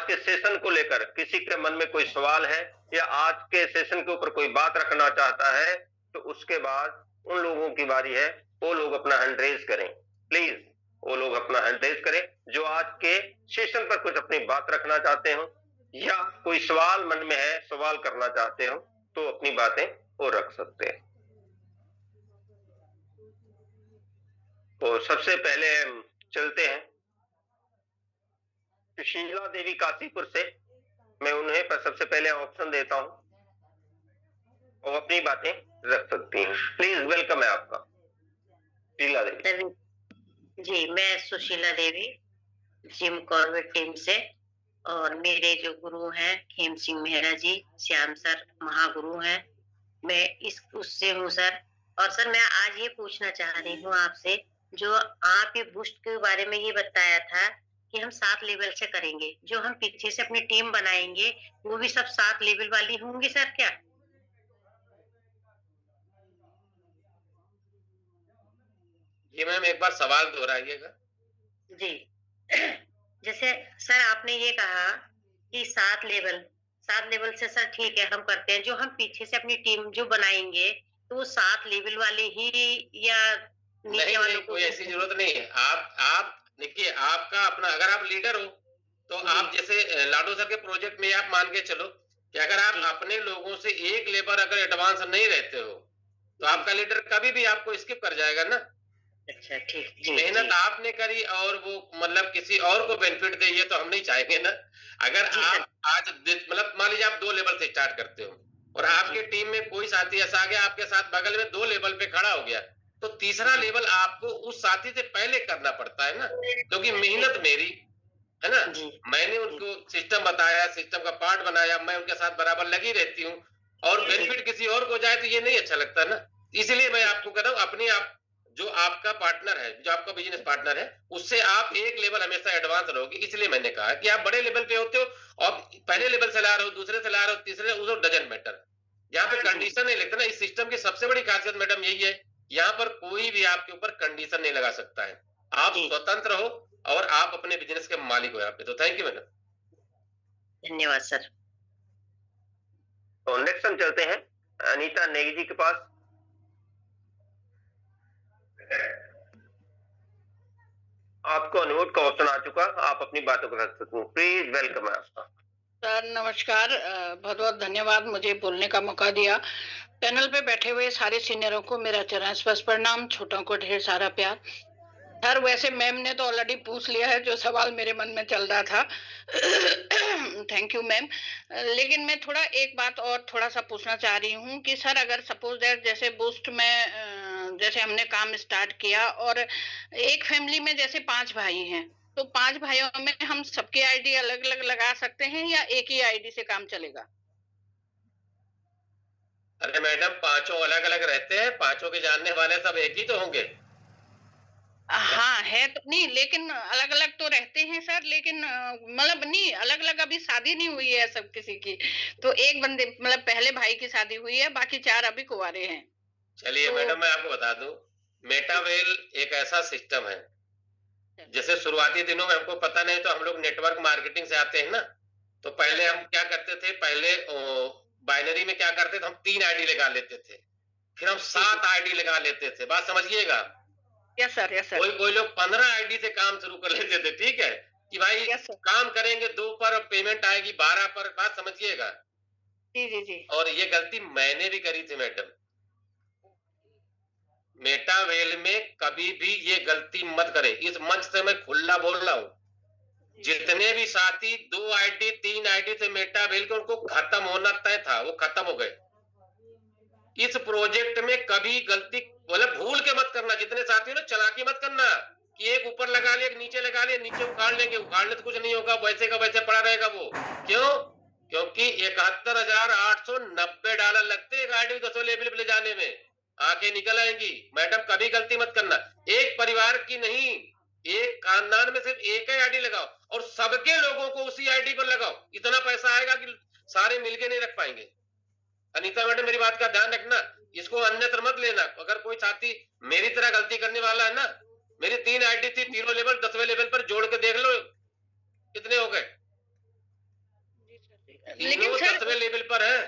के सेशन को लेकर किसी के मन में कोई सवाल है या आज के सेशन के ऊपर कोई बात रखना चाहता है, तो उसके बाद उन लोगों की बारी है, वो लोग अपना हैंड रेज करें। प्लीज वो लोग अपना हैंड रेज करें जो आज के सेशन पर कुछ अपनी बात रखना चाहते हो या कोई सवाल मन में है, सवाल करना चाहते हो, तो अपनी बातें वो रख सकते हैं। तो सबसे पहले हम चलते हैं सुशीला देवी काशीपुर से, मैं उन्हें पर सबसे पहले ऑप्शन देता हूं, वो अपनी बातें रख सकती हैं। प्लीज वेलकम है आपका सुशीला देवी। जी, मैं Sushila Devi Jim Corbett team से, और मेरे जो गुरु हैं खेम सिंह मेहरा जी, श्याम सर महागुरु हैं, मैं इस उससे हूँ सर। और सर मैं आज ये पूछना चाह रही हूँ आपसे, जो आप ये बूस्ट के बारे में ये बताया था कि हम 7 लेवल से करेंगे, जो हम पीछे से अपनी टीम बनाएंगे वो भी सब 7 लेवल वाली होंगी सर क्या? जी मैम, एक बार सवाल दोहराइएगा। जी जैसे सर आपने ये कहा कि 7 लेवल से सर ठीक है हम करते हैं, जो हम पीछे से अपनी टीम जो बनाएंगे तो वो 7 लेवल वाले ही या नीचे नहीं, वालों नहीं, को? कोई ऐसी जरूरत नहीं है। आप देखिए, आपका अपना, अगर आप लीडर हो तो आप जैसे लाडो सर के प्रोजेक्ट में आप मान के चलो कि अगर आप अपने लोगों से एक लेवल अगर एडवांस नहीं रहते हो तो आपका लीडर कभी भी आपको स्किप कर जाएगा ना। अच्छा ठीक। मेहनत आपने करी और वो मतलब किसी और को बेनिफिट दे, ये तो हम नहीं चाहेंगे ना। अगर आप आज मतलब मान लीजिए आप 2 लेवल से स्टार्ट करते हो और आपके टीम में कोई साथी ऐसा आ गया आपके साथ बगल में 2 लेवल पे खड़ा हो गया, तो तीसरा लेवल आपको उस साथी से पहले करना पड़ता है ना, क्योंकि मेहनत मेरी है ना। जी मैंने उनको सिस्टम बताया, सिस्टम का पार्ट बनाया, मैं उनके साथ बराबर लगी रहती हूँ, और बेनिफिट किसी और को जाए तो ये नहीं अच्छा लगता ना। इसलिए मैं आपको कह रहा हूँ, अपने आप जो आपका पार्टनर है, जो आपका बिजनेस पार्टनर है, उससे आप एक लेवल हमेशा एडवांस रहोगे। इसलिए मैंने कहा कि आप बड़े लेवल पे होते हो और पहले लेवल से ला रहे हो, दूसरे से ला रहे हो, तीसरे, उसको डजंट मैटर। यहाँ पे कंडीशन नहीं लिखते ना। इस सिस्टम की सबसे बड़ी खासियत मैडम यही है, यहाँ पर कोई भी आपके ऊपर कंडीशन नहीं लगा सकता है। आप जी। स्वतंत्र हो और आप अपने बिजनेस के मालिक हो यहाँ पे। तो थैंक यू मैडम। धन्यवाद सर। तो नेक्स्ट हम चलते हैं अनीता नेगी जी के पास। आपको अनम्यूट का ऑप्शन आ चुका, आप अपनी बातों को रख सकते हैं। प्लीज वेलकम है आपका। सर नमस्कार, बहुत बहुत धन्यवाद मुझे बोलने का मौका दिया। पैनल पे बैठे हुए सारे सीनियरों को मेरा चरण स्पर्श प्रणाम, छोटों को ढेर सारा प्यार। सर वैसे मैम ने तो ऑलरेडी पूछ लिया है जो सवाल मेरे मन में चल रहा था। Thank you ma'am. लेकिन मैं थोड़ा एक बात और थोड़ा सा पूछना चाह रही हूँ कि सर अगर सपोज दैट जैसे बूस्ट में जैसे हमने काम स्टार्ट किया और एक फैमिली में जैसे 5 भाई हैं, तो 5 भाइयों में हम सबकी आईडी अलग अलग लगा सकते हैं या एक ही आईडी से काम चलेगा? अरे मैडम, पांचों अलग अलग रहते हैं, पांचों के जानने वाले सब एक ही तो होंगे। हाँ है तो नहीं, लेकिन अलग अलग तो रहते हैं सर, लेकिन मतलब नहीं अलग अलग अभी शादी नहीं हुई है सब किसी की, तो एक बंदे मतलब पहले भाई की शादी हुई है, बाकी 4 अभी कुंवारे हैं। चलिए तो मैडम, मैं आपको बता दूं, मेटावेल एक ऐसा सिस्टम है, जैसे शुरुआती दिनों में हमको पता नहीं तो हम लोग नेटवर्क मार्केटिंग से आते हैं ना, तो पहले हम क्या करते थे, पहले बाइनरी में क्या करते थे, हम 3 आईडी लगा लेते थे, फिर हम 7 आईडी लगा लेते थे। बात समझिएगा। Yes sir, yes sir. कोई लोग 15 आईडी से काम शुरू कर लेते थे। ठीक है कि भाई यस सर। काम करेंगे 2 पर और पेमेंट आएगी 12 पर। बात समझिएगा। जी जी जी। और ये गलती मैंने भी करी थी मैडम। मेटावेल में कभी भी ये गलती मत करें। इस मंच से मैं खुला बोल रहा हूँ, जितने भी साथी 2 आईडी 3 आईडी से मेटावेल के उनको खत्म होना तय था, वो खत्म हो गए। इस प्रोजेक्ट में कभी गलती मतलब भूल के मत करना। जितने साथी हो ना, चालाकी मत करना कि एक ऊपर लगा लिया, एक नीचे लगा लिया, नीचे उखाड़ लेंगे। उखाड़ने तो कुछ नहीं होगा, वैसे का वैसे पड़ा रहेगा वो। क्यों? क्योंकि 71,890 डॉलर लगते हैं गाड़ी 10 लेवल पे ले जाने में। आंखें निकल आएंगी। मैडम कभी गलती मत करना। एक परिवार की नहीं, एक खानदान में सिर्फ एक ही आईडी लगाओ और सबके लोगों को उसी आईडी पर लगाओ। इतना पैसा आएगा कि सारे मिलके नहीं रख पाएंगे। अनीता मैडम मेरी बात का ध्यान रखना, इसको अन्यत्र मत लेना। अगर कोई साथी मेरी तरह गलती करने वाला है ना, मेरी 3 आईडी थी, तीनों लेवल 10वें लेवल पर जोड़ के देख लो कितने हो गए। लेकिन तीनों सर 10वें लेवल पर है।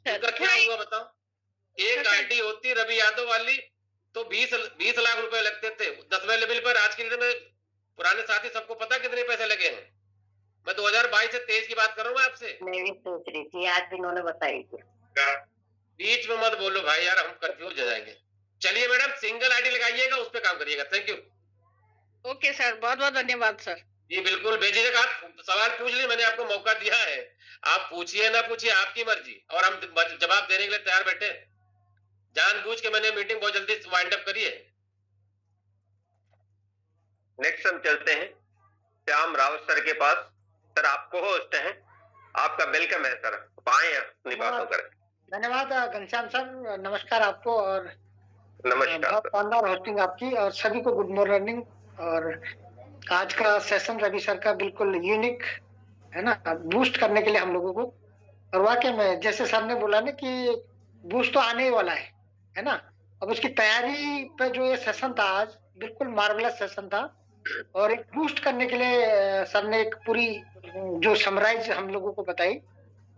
इनका क्या हुआ बताओ? एक आईडी होती रवि यादव वाली तो 20 लाख रुपए लगते थे 10वें लेवल पर। आज के डेट में पुराने साथी सबको पता कितने पैसे लगे हैं। मैं 2022 से 23 की बात कर रहा हूँ आपसे। मैं भी सोच रही थी, आज भी उन्होंने बताई थी। बीच में मत बोलो भाई यार, हम कंफ्यूज हो जाएंगे। चलिए मैडम, सिंगल आईडी लगाइएगा, उस पर काम करिएगा। Thank you. ओके सर, बहुत बहुत धन्यवाद सर। जी बिल्कुल, बेझिझक आप सवाल पूछ ली, मैंने आपको मौका दिया है। आप पूछिए ना पूछिए, आपकी मर्जी, और हम जवाब देने के लिए तैयार बैठे। जानबूझ के मैंने मीटिंग बहुत जल्दी वाइंड अप करी है। नेक्स्ट हम चलते हैं श्याम रावत सर के पास। सर आपको होस्ट हैं, आपका वेलकम है सर, आए अपनी बातों करें। धन्यवाद घनश्याम सर, नमस्कार आपको और नमस्कार। बहुत शानदार होस्टिंग आपकी, और सभी को गुड मॉर्निंग। और आज का सेशन रवि सर का बिल्कुल यूनिक है ना, बूस्ट करने के लिए हम लोगों को। और वाकई में जैसे सर ने बोला ना कि बूस्ट तो आने ही वाला है ना। अब उसकी तैयारी पे जो ये सेशन था आज, बिल्कुल मार्वलस सेशन था। और एक बूस्ट करने के लिए सर ने एक पूरी जो समराइज हम लोगों को बताई,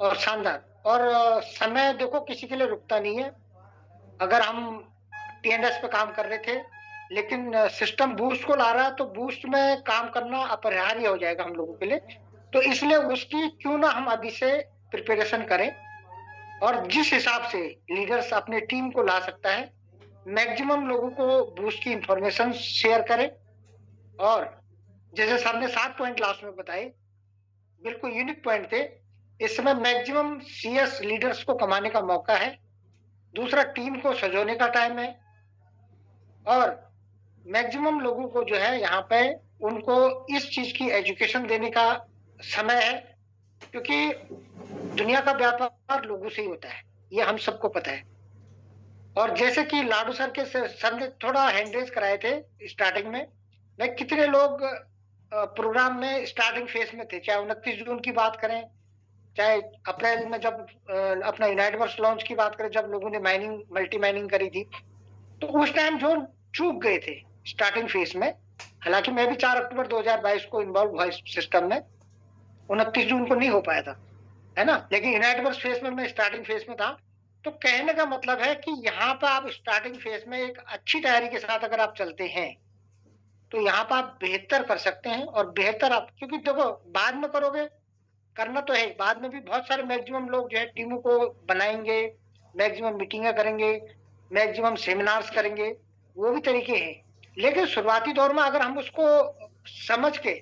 और शानदार। और समय देखो किसी के लिए रुकता नहीं है। अगर हम TNS पे काम कर रहे थे, लेकिन सिस्टम बूस्ट को ला रहा है, तो बूस्ट में काम करना अपरिहार्य हो जाएगा हम लोगों के लिए। तो इसलिए उसकी क्यों ना हम अभी से प्रिपरेशन करें, और जिस हिसाब से लीडर्स अपने टीम को ला सकता है, मैक्सिमम लोगों को बूस्ट की इंफॉर्मेशन शेयर करें। और जैसे सर ने 7 पॉइंट लास्ट में बताए, बिल्कुल यूनिक पॉइंट थे। इस समय मैक्सिमम CS लीडर्स को कमाने का मौका है। दूसरा, टीम को सजोने का टाइम है। और मैक्सिमम लोगों को जो है यहाँ पे उनको इस चीज की एजुकेशन देने का समय है, क्योंकि दुनिया का व्यापार लोगों से ही होता है, ये हम सबको पता है। और जैसे कि लाडू सर के सर ने थोड़ा हैंडरेज कराए थे स्टार्टिंग में, मैं कितने लोग प्रोग्राम में स्टार्टिंग फेज में थे, चाहे 29 जून की बात करें, चाहे अप्रैल में जब अपना यूनाइटेड वर्स लॉन्च की बात करें, जब लोगों ने माइनिंग मल्टी माइनिंग करी थी, तो उस टाइम जो चूक गए थे स्टार्टिंग फेज में। हालांकि मैं भी 4 अक्टूबर 2022 को इन्वॉल्व हुआ इस सिस्टम में, 29 जून को नहीं हो पाया था, है ना, लेकिन यूनाइटेड वर्स फेज में मैं स्टार्टिंग फेज में था। तो कहने का मतलब है कि यहाँ पर आप स्टार्टिंग फेज में एक अच्छी तैयारी के साथ अगर आप चलते हैं तो यहाँ पर आप बेहतर कर सकते हैं। और बेहतर आप, क्योंकि देखो बाद में करोगे, करना तो है, बाद में भी बहुत सारे मैक्सिमम लोग जो है टीमों को बनाएंगे, मैक्सिमम मीटिंगें करेंगे, मैक्सिमम सेमिनार्स करेंगे, वो भी तरीके हैं। लेकिन शुरुआती दौर में अगर हम उसको समझ के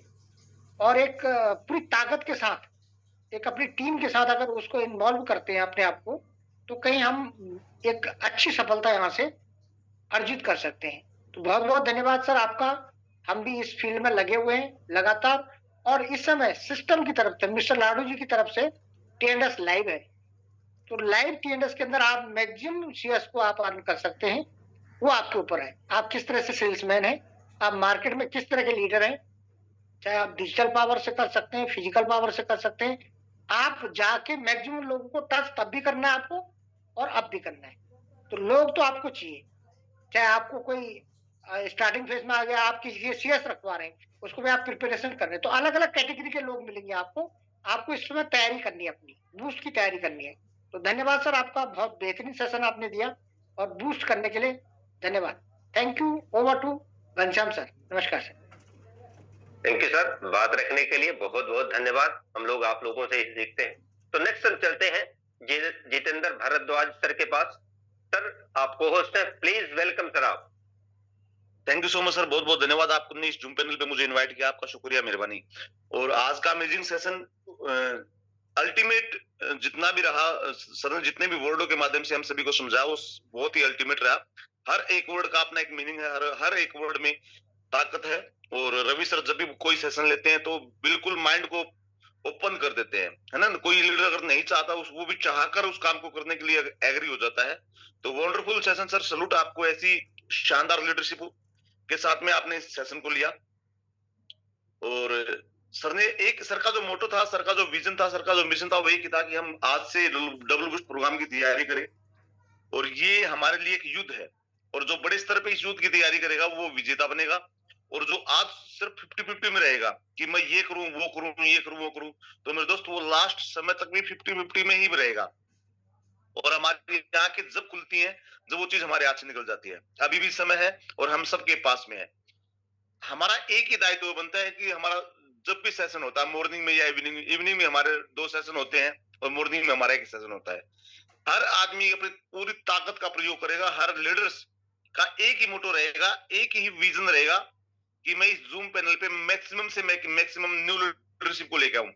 और एक पूरी ताकत के साथ, एक अपनी टीम के साथ अगर उसको इन्वॉल्व करते हैं अपने आप को, तो कहीं हम एक अच्छी सफलता यहाँ से अर्जित कर सकते हैं। तो बहुत बहुत धन्यवाद सर आपका। हम भी इस फील्ड में लगे हुए हैं लगातार, और इस समय सिस्टम की तरफ से मिस्टर लाडू जी की तरफ से टीएनएस लाइव है, तो लाइव टीएनएस के अंदर आप मैक्सिमम शेयर्स को आप अर्न कर सकते हैं। वो आपके ऊपर है, आप किस तरह से सेल्समैन हैं, आप मार्केट में किस तरह के लीडर हैं, चाहे आप डिजिटल पावर से कर सकते हैं, फिजिकल पावर से कर सकते हैं। आप जाके मैक्सिमम लोगों को टच तब भी करना है आपको, और अब भी करना है। तो लोग तो आपको चाहिए, चाहे आपको कोई स्टार्टिंग फेज में आ गया, आप किसी सीएस रखवा रहे हैं, उसको भी आप प्रिपरेशन कर रहे हैं, तो अलग अलग कैटेगरी के लोग मिलेंगे आपको इस समय तैयारी करनी है, अपनी बूस्ट की तैयारी करनी है। तो धन्यवाद सर आपका, बहुत बेहतरीन सेशन आपने दिया, और बूस्ट करने के लिए धन्यवाद। Thank you. Over to Ghanshyam sir. नमस्कार सर। थैंक यू सर, बात रखने के लिए बहुत बहुत धन्यवाद। हम लोग आप लोगों से ही सीखते हैं। तो नेक्स्ट सर चलते हैं जितेंद्र भारद्वाज सर के पास। सर आपको होस्ट है, प्लीज वेलकम सर आप। Thank you so much sir, बहुत बहुत धन्यवाद आपने इस जूम पैनल पे मुझे इनवाइट किया, आपका शुक्रिया, मेहरबानी। और आज का अमेजिंग सेशन अल्टीमेट जितना भी रहा, सर ने जितने भी वर्डों के माध्यम से हम सभी को समझाया वो बहुत ही अल्टीमेट रहा। हर एक वर्ड का अपना एक मीनिंग है, हर एक वर्ड में ताकत है। और रवि सर जब भी कोई सेशन लेते हैं तो बिल्कुल माइंड को ओपन कर देते हैं, है ना। कोई लीडर अगर नहीं चाहता वो भी चाहकर उस काम को करने के लिए एग्री हो जाता है। तो वंडरफुल सेशन सर, सलूट आपको, ऐसी शानदार लीडरशिप के साथ में आपने इस सेशन को लिया। और सर ने सर का जो मोटो था, सर का जो विजन था, सर का जो मिशन था, वही था कि हम आज से डबल बूस्ट प्रोग्राम की तैयारी करें। और ये हमारे लिए एक युद्ध है, और जो बड़े स्तर पे इस युद्ध की तैयारी करेगा वो विजेता बनेगा। और जो आज सिर्फ 50-50 में रहेगा कि मैं ये करूं वो करूं, ये करूं वो करूं, तो मेरे दोस्त वो लास्ट समय तक भी 50-50 में ही रहेगा। और हमारी आंखें जब खुलती हैं जब वो चीज हमारे हाथ से निकल जाती है। अभी भी समय है और हम सबके पास में है। हमारा एक ही दायित्व बनता है कि हमारा जब भी सेशन होता है, मॉर्निंग में या इवनिंग में हमारे 2 सेशन होते हैं, और मॉर्निंग में हमारा 1 सेशन होता है। हर आदमी अपनी पूरी ताकत का प्रयोग करेगा। हर लीडर्स का एक ही मोटो रहेगा, एक ही विजन रहेगा कि मैं इस जूम पैनल पे मैक्सिमम से मैक्सिमम न्यू लीडरशिप को लेके आऊं।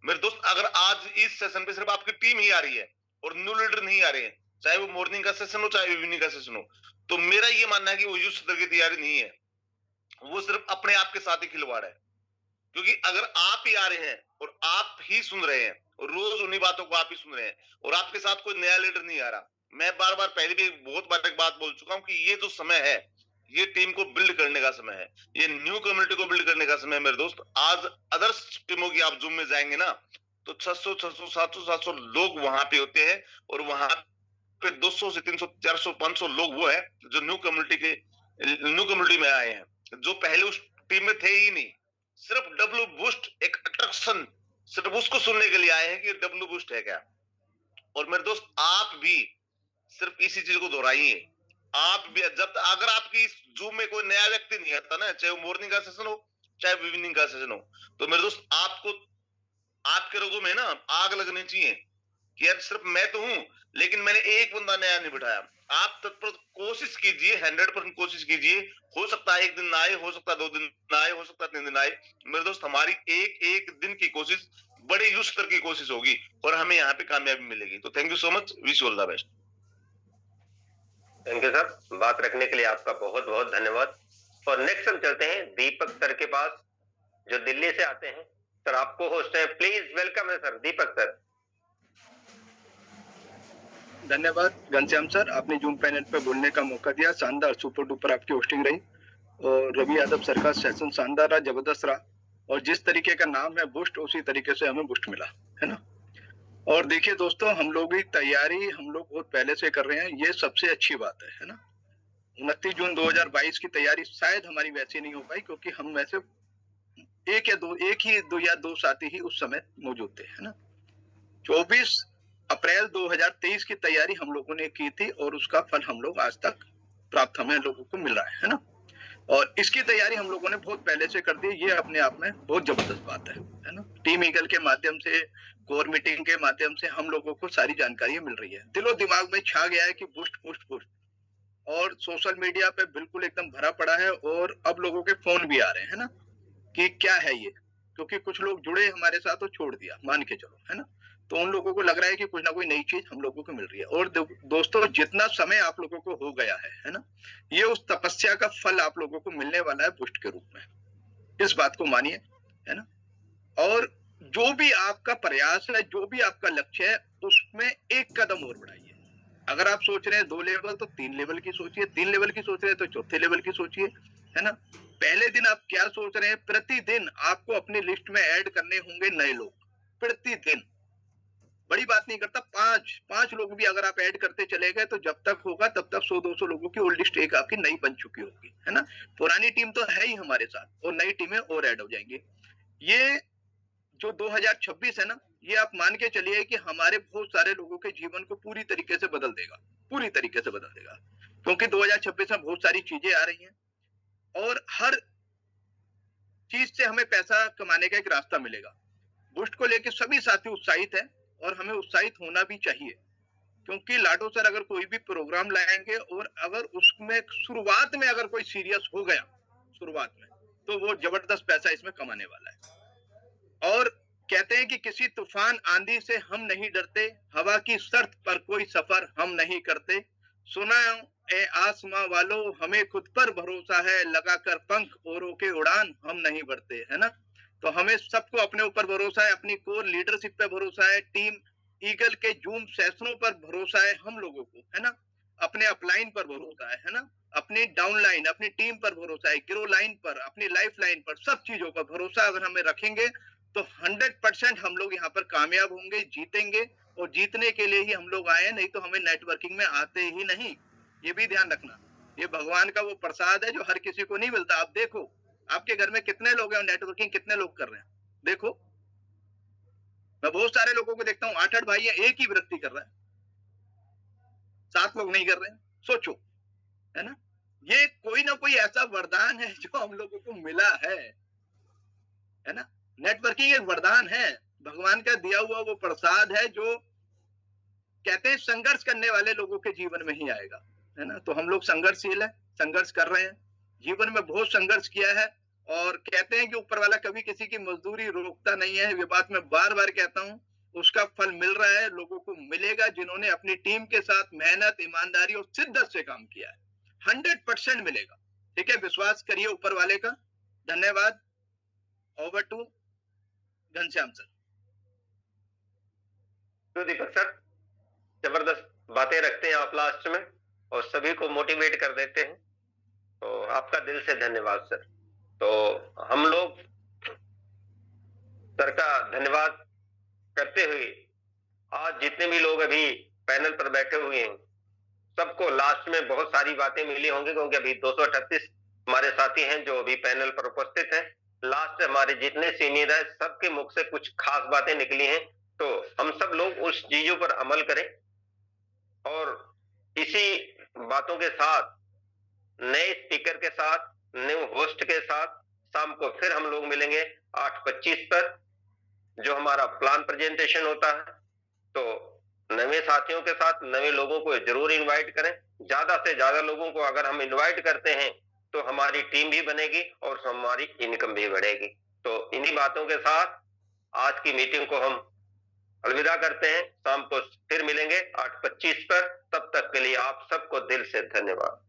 मेरे दोस्त, अगर आज इस सेशन पे सिर्फ आपकी टीम ही आ रही है और न्यू लीडर नहीं आ रहे हैं, चाहे वो मॉर्निंग का सेशन हो चाहे इवनिंग का सेशन हो, तो मेरा ये मानना है कि वो युद्ध स्तर की तैयारी नहीं है, वो सिर्फ अपने आप के साथ ही खिलवाड़ है। क्योंकि अगर आप ही आ रहे हैं और आप ही सुन रहे हैं और रोज उन्हीं बातों को आप ही सुन रहे हैं और आपके साथ कोई नया लीडर नहीं आ रहा, मैं बार बार पहले भी बहुत बार एक बात बोल चुका हूं कि ये जो समय है, ये टीम को बिल्ड करने का समय है, ये न्यू कम्युनिटी को बिल्ड करने का समय है। मेरे दोस्त, आज अदर्स टीमों की आप जूम में जाएंगे ना, तो 600 700 लोग वहां पे होते हैं, और वहां पे 200 से 300 400 500 लोग वो है जो न्यू कम्युनिटी में आए हैं, जो पहले उस टीम में थे ही नहीं। सिर्फ डब्ल्यू बूस्ट एक अट्रैक्शन, सिर्फ उसको सुनने के लिए आए हैं कि डब्ल्यू बूस्ट है क्या। और मेरे दोस्त, आप भी सिर्फ इसी चीज को दोहराइए। आप भी जब अगर आपकी इस जूम में कोई नया व्यक्ति नहीं आता ना, चाहे वो मॉर्निंग का सेशन हो चाहे इवनिंग का सेशन हो, तो मेरे दोस्त आपको आपके रोगों में ना आग लगनी चाहिए कि यार सिर्फ मैं तो हूं लेकिन मैंने एक बंदा नया नहीं बिठाया। आप तत्पर कोशिश कीजिए, 100% कोशिश कीजिए। हो सकता है 1 दिन ना आए, हो सकता है 2 दिन ना आए, हो सकता है 3 दिन आए। मेरे दोस्त, हमारी एक दिन की कोशिश बड़े युद्ध स्तर की कोशिश होगी और हमें यहाँ पे कामयाबी मिलेगी। तो thank you so much, wish you all the best. Thank you sir, बात रखने के लिए आपका बहुत बहुत धन्यवाद। और नेक्स्ट हम चलते हैं दीपक सर के पास। जो दिल्ली से आते हैं। सर आपको होस्ट है, प्लीज वेलकम है सर दीपक सर। धन्यवाद घनश्याम सर, आपने जूम पैनल पर बोलने का मौका दिया। शानदार सुपर डुपर आपकी होस्टिंग रही और रवि यादव सर का सेशन शानदार रहा, जबरदस्त रहा। और जिस तरीके का नाम है बूस्ट, उसी तरीके से हमें बूस्ट मिला, है ना। और देखिए दोस्तों, हम लोग की तैयारी हम लोग बहुत पहले से कर रहे हैं, ये सबसे अच्छी बात है ना। 29 जून 2022 की तैयारी शायद हमारी वैसी नहीं हो पाई, क्योंकि हम वैसे एक ही दो साथी ही उस समय मौजूद थे, है ना। 24 अप्रैल 2023 की तैयारी हम लोगों ने की थी और उसका फल हम लोग आज तक प्राप्त हमें लोगों को मिल रहा है ना। और इसकी तैयारी हम लोगों ने बहुत पहले से कर दी, ये अपने आप में बहुत जबरदस्त बात है ना। टीम ईगल के माध्यम से, कोर मीटिंग के माध्यम से हम लोगों को सारी जानकारियां मिल रही है। दिलो दिमाग में छा गया है कि बूस्ट बूस्ट बूस्ट, और सोशल मीडिया पे बिल्कुल एकदम भरा पड़ा है। और अब लोगों के फोन भी आ रहे हैं ना कि क्या है ये, क्योंकि कुछ लोग जुड़े हमारे साथ और छोड़ दिया, मान के चलो, है ना। तो उन लोगों को लग रहा है कि कुछ ना कोई नई चीज हम लोगों को मिल रही है। और दोस्तों, जितना समय आप लोगों को हो गया है ना, ये उस तपस्या का फल आप लोगों को मिलने वाला है बूस्ट के रूप में। इस बात को मानिए, है ना। और जो भी आपका प्रयास है, जो भी आपका लक्ष्य है, उसमें एक कदम और बढ़ाइए। अगर आप सोच रहे हैं 2 लेवल, तो 3 लेवल की सोचिए। 3 लेवल की सोच रहे हैं तो 4थे लेवल की सोचिए, है ना। पहले दिन आप क्या सोच रहे हैं? प्रतिदिन आपको अपनी लिस्ट में ऐड करने होंगे नए लोग, प्रतिदिन। बड़ी बात नहीं करता, 5 लोग भी अगर आप ऐड करते चले गए तो जब तक होगा तब तक 100-200 लोगों की ओल्ड लिस्ट एक आपकी नई बन चुकी होगी, है ना। पुरानी टीम तो है ही हमारे साथ और नई टीमें और ऐड हो जाएंगी। ये जो 2026 है ना, ये आप मान के चलिए कि हमारे बहुत सारे लोगों के जीवन को पूरी तरीके से बदल देगा, पूरी तरीके से बदल देगा। क्योंकि 2026 में बहुत सारी चीजें आ रही हैं और हर चीज से हमें पैसा कमाने का एक रास्ता मिलेगा। बूस्ट को लेके सभी साथी उत्साहित हैं और हमें उत्साहित होना भी चाहिए, क्योंकि लाडो सर अगर कोई भी प्रोग्राम लाएंगे और अगर उसमें शुरुआत में अगर कोई सीरियस हो गया शुरुआत में, तो वो जबरदस्त पैसा इसमें कमाने वाला है। और कहते हैं कि किसी तूफान आंधी से हम नहीं डरते, हवा की शर्त पर कोई सफर हम नहीं करते। सुना ए आसमां वालों, हमें खुद पर भरोसा है, लगाकर पंख औरों के उड़ान हम नहीं बढ़ते, है ना। तो हमें सबको अपने ऊपर भरोसा है, अपनी कोर लीडरशिप पे भरोसा है, टीम ईगल के जूम सेशनों पर भरोसा है हम लोगों को, है ना। अपने अपलाइन पर भरोसा है ना। अपनी डाउन लाइन, अपनी टीम पर भरोसा है, ग्रो लाइन पर, अपनी लाइफ लाइन पर, सब चीजों पर भरोसा अगर हमें रखेंगे तो 100% हम लोग यहाँ पर कामयाब होंगे, जीतेंगे। और जीतने के लिए ही हम लोग आए, नहीं तो हमें नेटवर्किंग में आते ही नहीं। ये भी ध्यान रखना, ये भगवान का वो प्रसाद है जो हर किसी को नहीं मिलता। आप देखो आपके घर में कितने लोग हैं और नेटवर्किंग कितने लोग कर रहे हैं, देखो। मैं बहुत सारे लोगों को देखता हूँ, 8-8 भाई है, एक ही व्यक्ति कर रहा है, 7 लोग नहीं कर रहे हैं। सोचो, है ना। ये कोई ना कोई ऐसा वरदान है जो हम लोगों को मिला है ना। नेटवर्किंग एक वरदान है, भगवान का दिया हुआ वो प्रसाद है जो कहते हैं संघर्ष करने वाले लोगों के जीवन में ही आएगा, है ना। तो हम लोग संघर्षशील है, संघर्ष कर रहे हैं, जीवन में बहुत संघर्ष किया है। और कहते हैं कि ऊपर वाला कभी किसी की मजदूरी रोकता नहीं है, ये बात मैं बार बार कहता हूँ। उसका फल मिल रहा है, लोगों को मिलेगा जिन्होंने अपनी टीम के साथ मेहनत, ईमानदारी और शिद्दत से काम किया है। 100% मिलेगा, ठीक है। विश्वास करिए ऊपर वाले का। धन्यवाद। Over to Ghanshyam sir. तो दीपक सर जबरदस्त बातें रखते हैं आप लास्ट में और सभी को मोटिवेट कर देते हैं, तो आपका दिल से धन्यवाद सर। तो हम लोग सर का धन्यवाद करते हुए आज जितने भी लोग अभी पैनल पर बैठे हुए हैं, सबको लास्ट में बहुत सारी बातें मिली होंगी, क्योंकि अभी 238 हमारे साथी हैं जो अभी पैनल पर उपस्थित हैं। लास्ट हमारे जितने सीनियर है सबके मुख से कुछ खास बातें निकली हैं, तो हम सब लोग उस चीजों पर अमल करें। और इसी बातों के साथ, नए स्पीकर के साथ, न्यू होस्ट के साथ शाम को फिर हम लोग मिलेंगे 8:25 पर, जो हमारा प्लान प्रेजेंटेशन होता है। तो नए साथियों के साथ नए लोगों को जरूर इनवाइट करें। ज्यादा से ज्यादा लोगों को अगर हम इनवाइट करते हैं तो हमारी टीम भी बनेगी और हमारी इनकम भी बढ़ेगी। तो इन्हीं बातों के साथ आज की मीटिंग को हम अलविदा करते हैं। शाम को फिर मिलेंगे 8:25 पर। तब तक के लिए आप सबको दिल से धन्यवाद।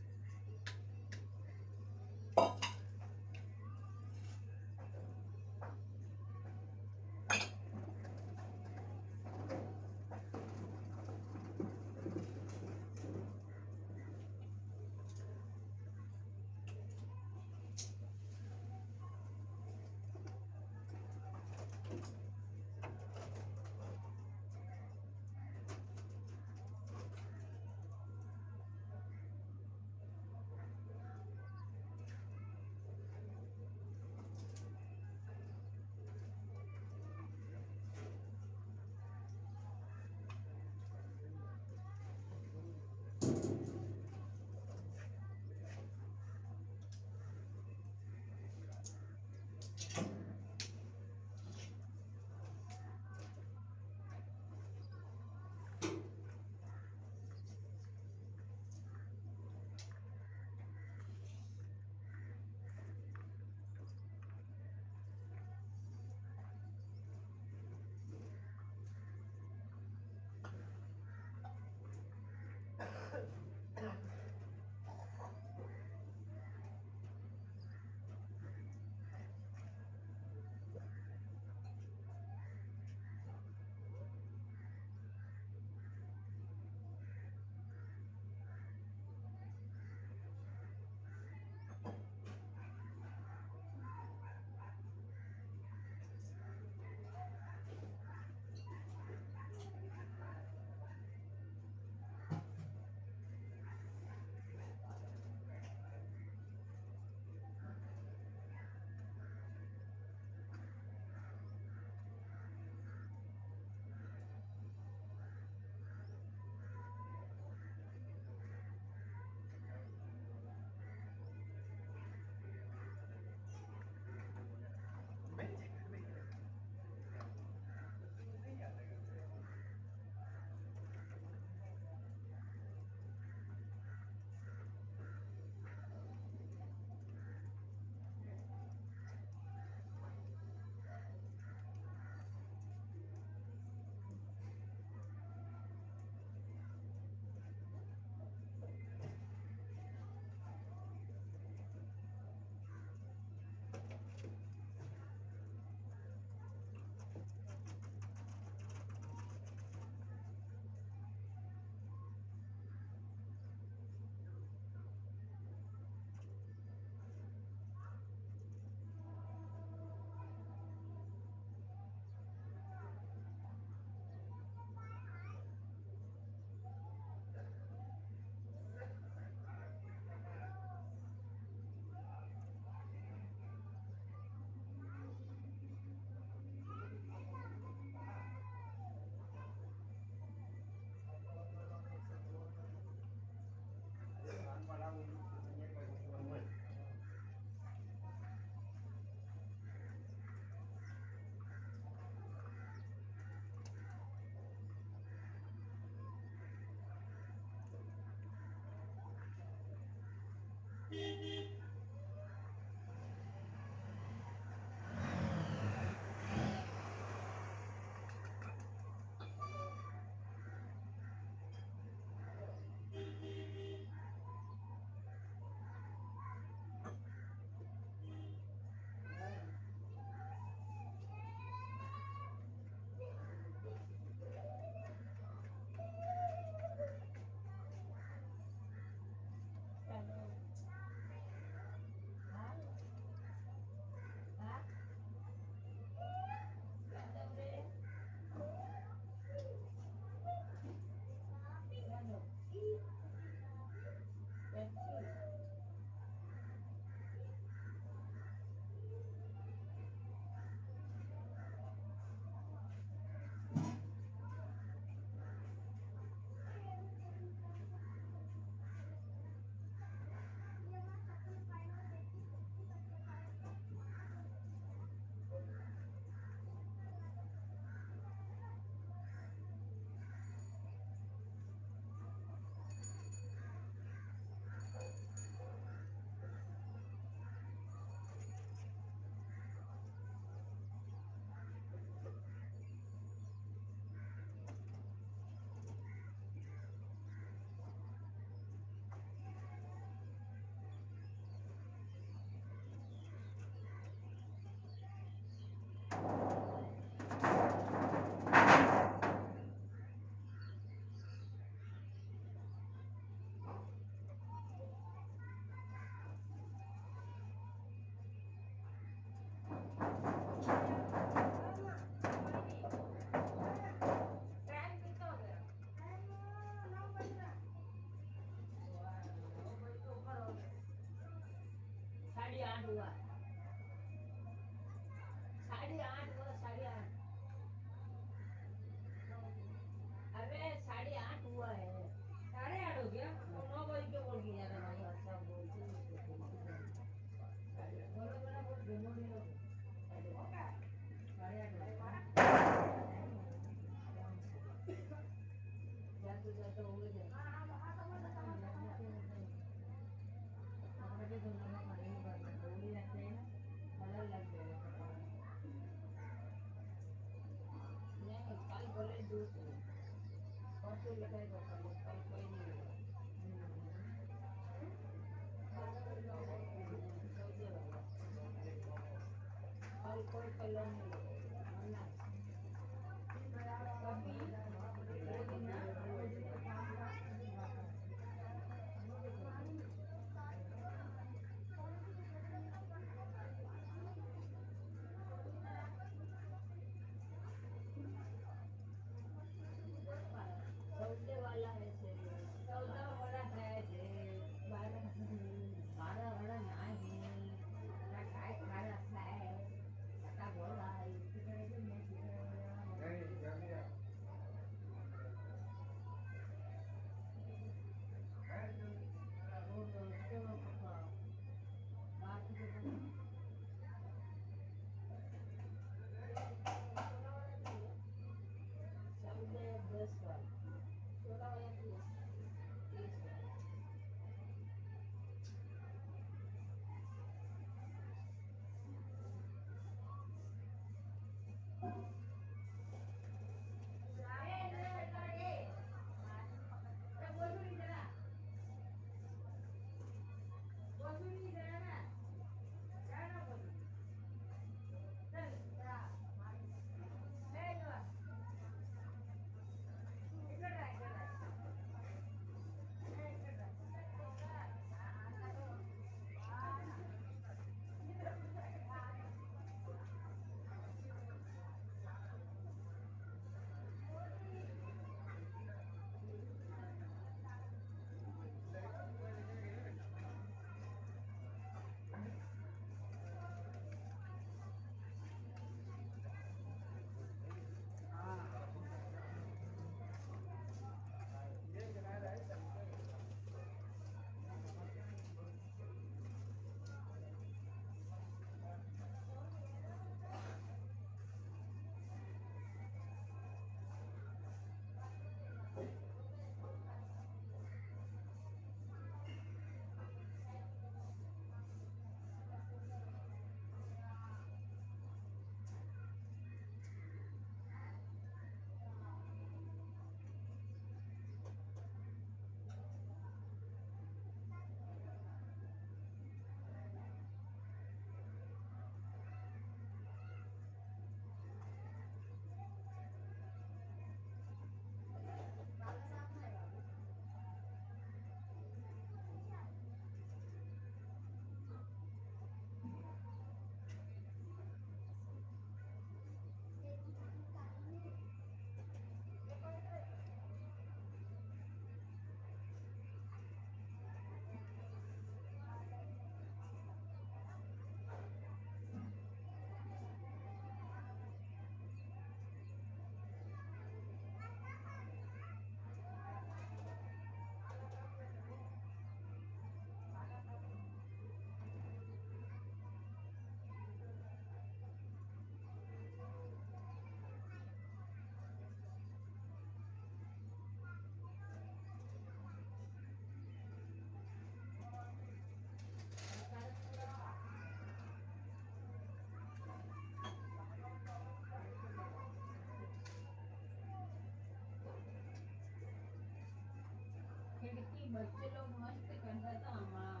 बच्चे लोग मस्त करता था हमारा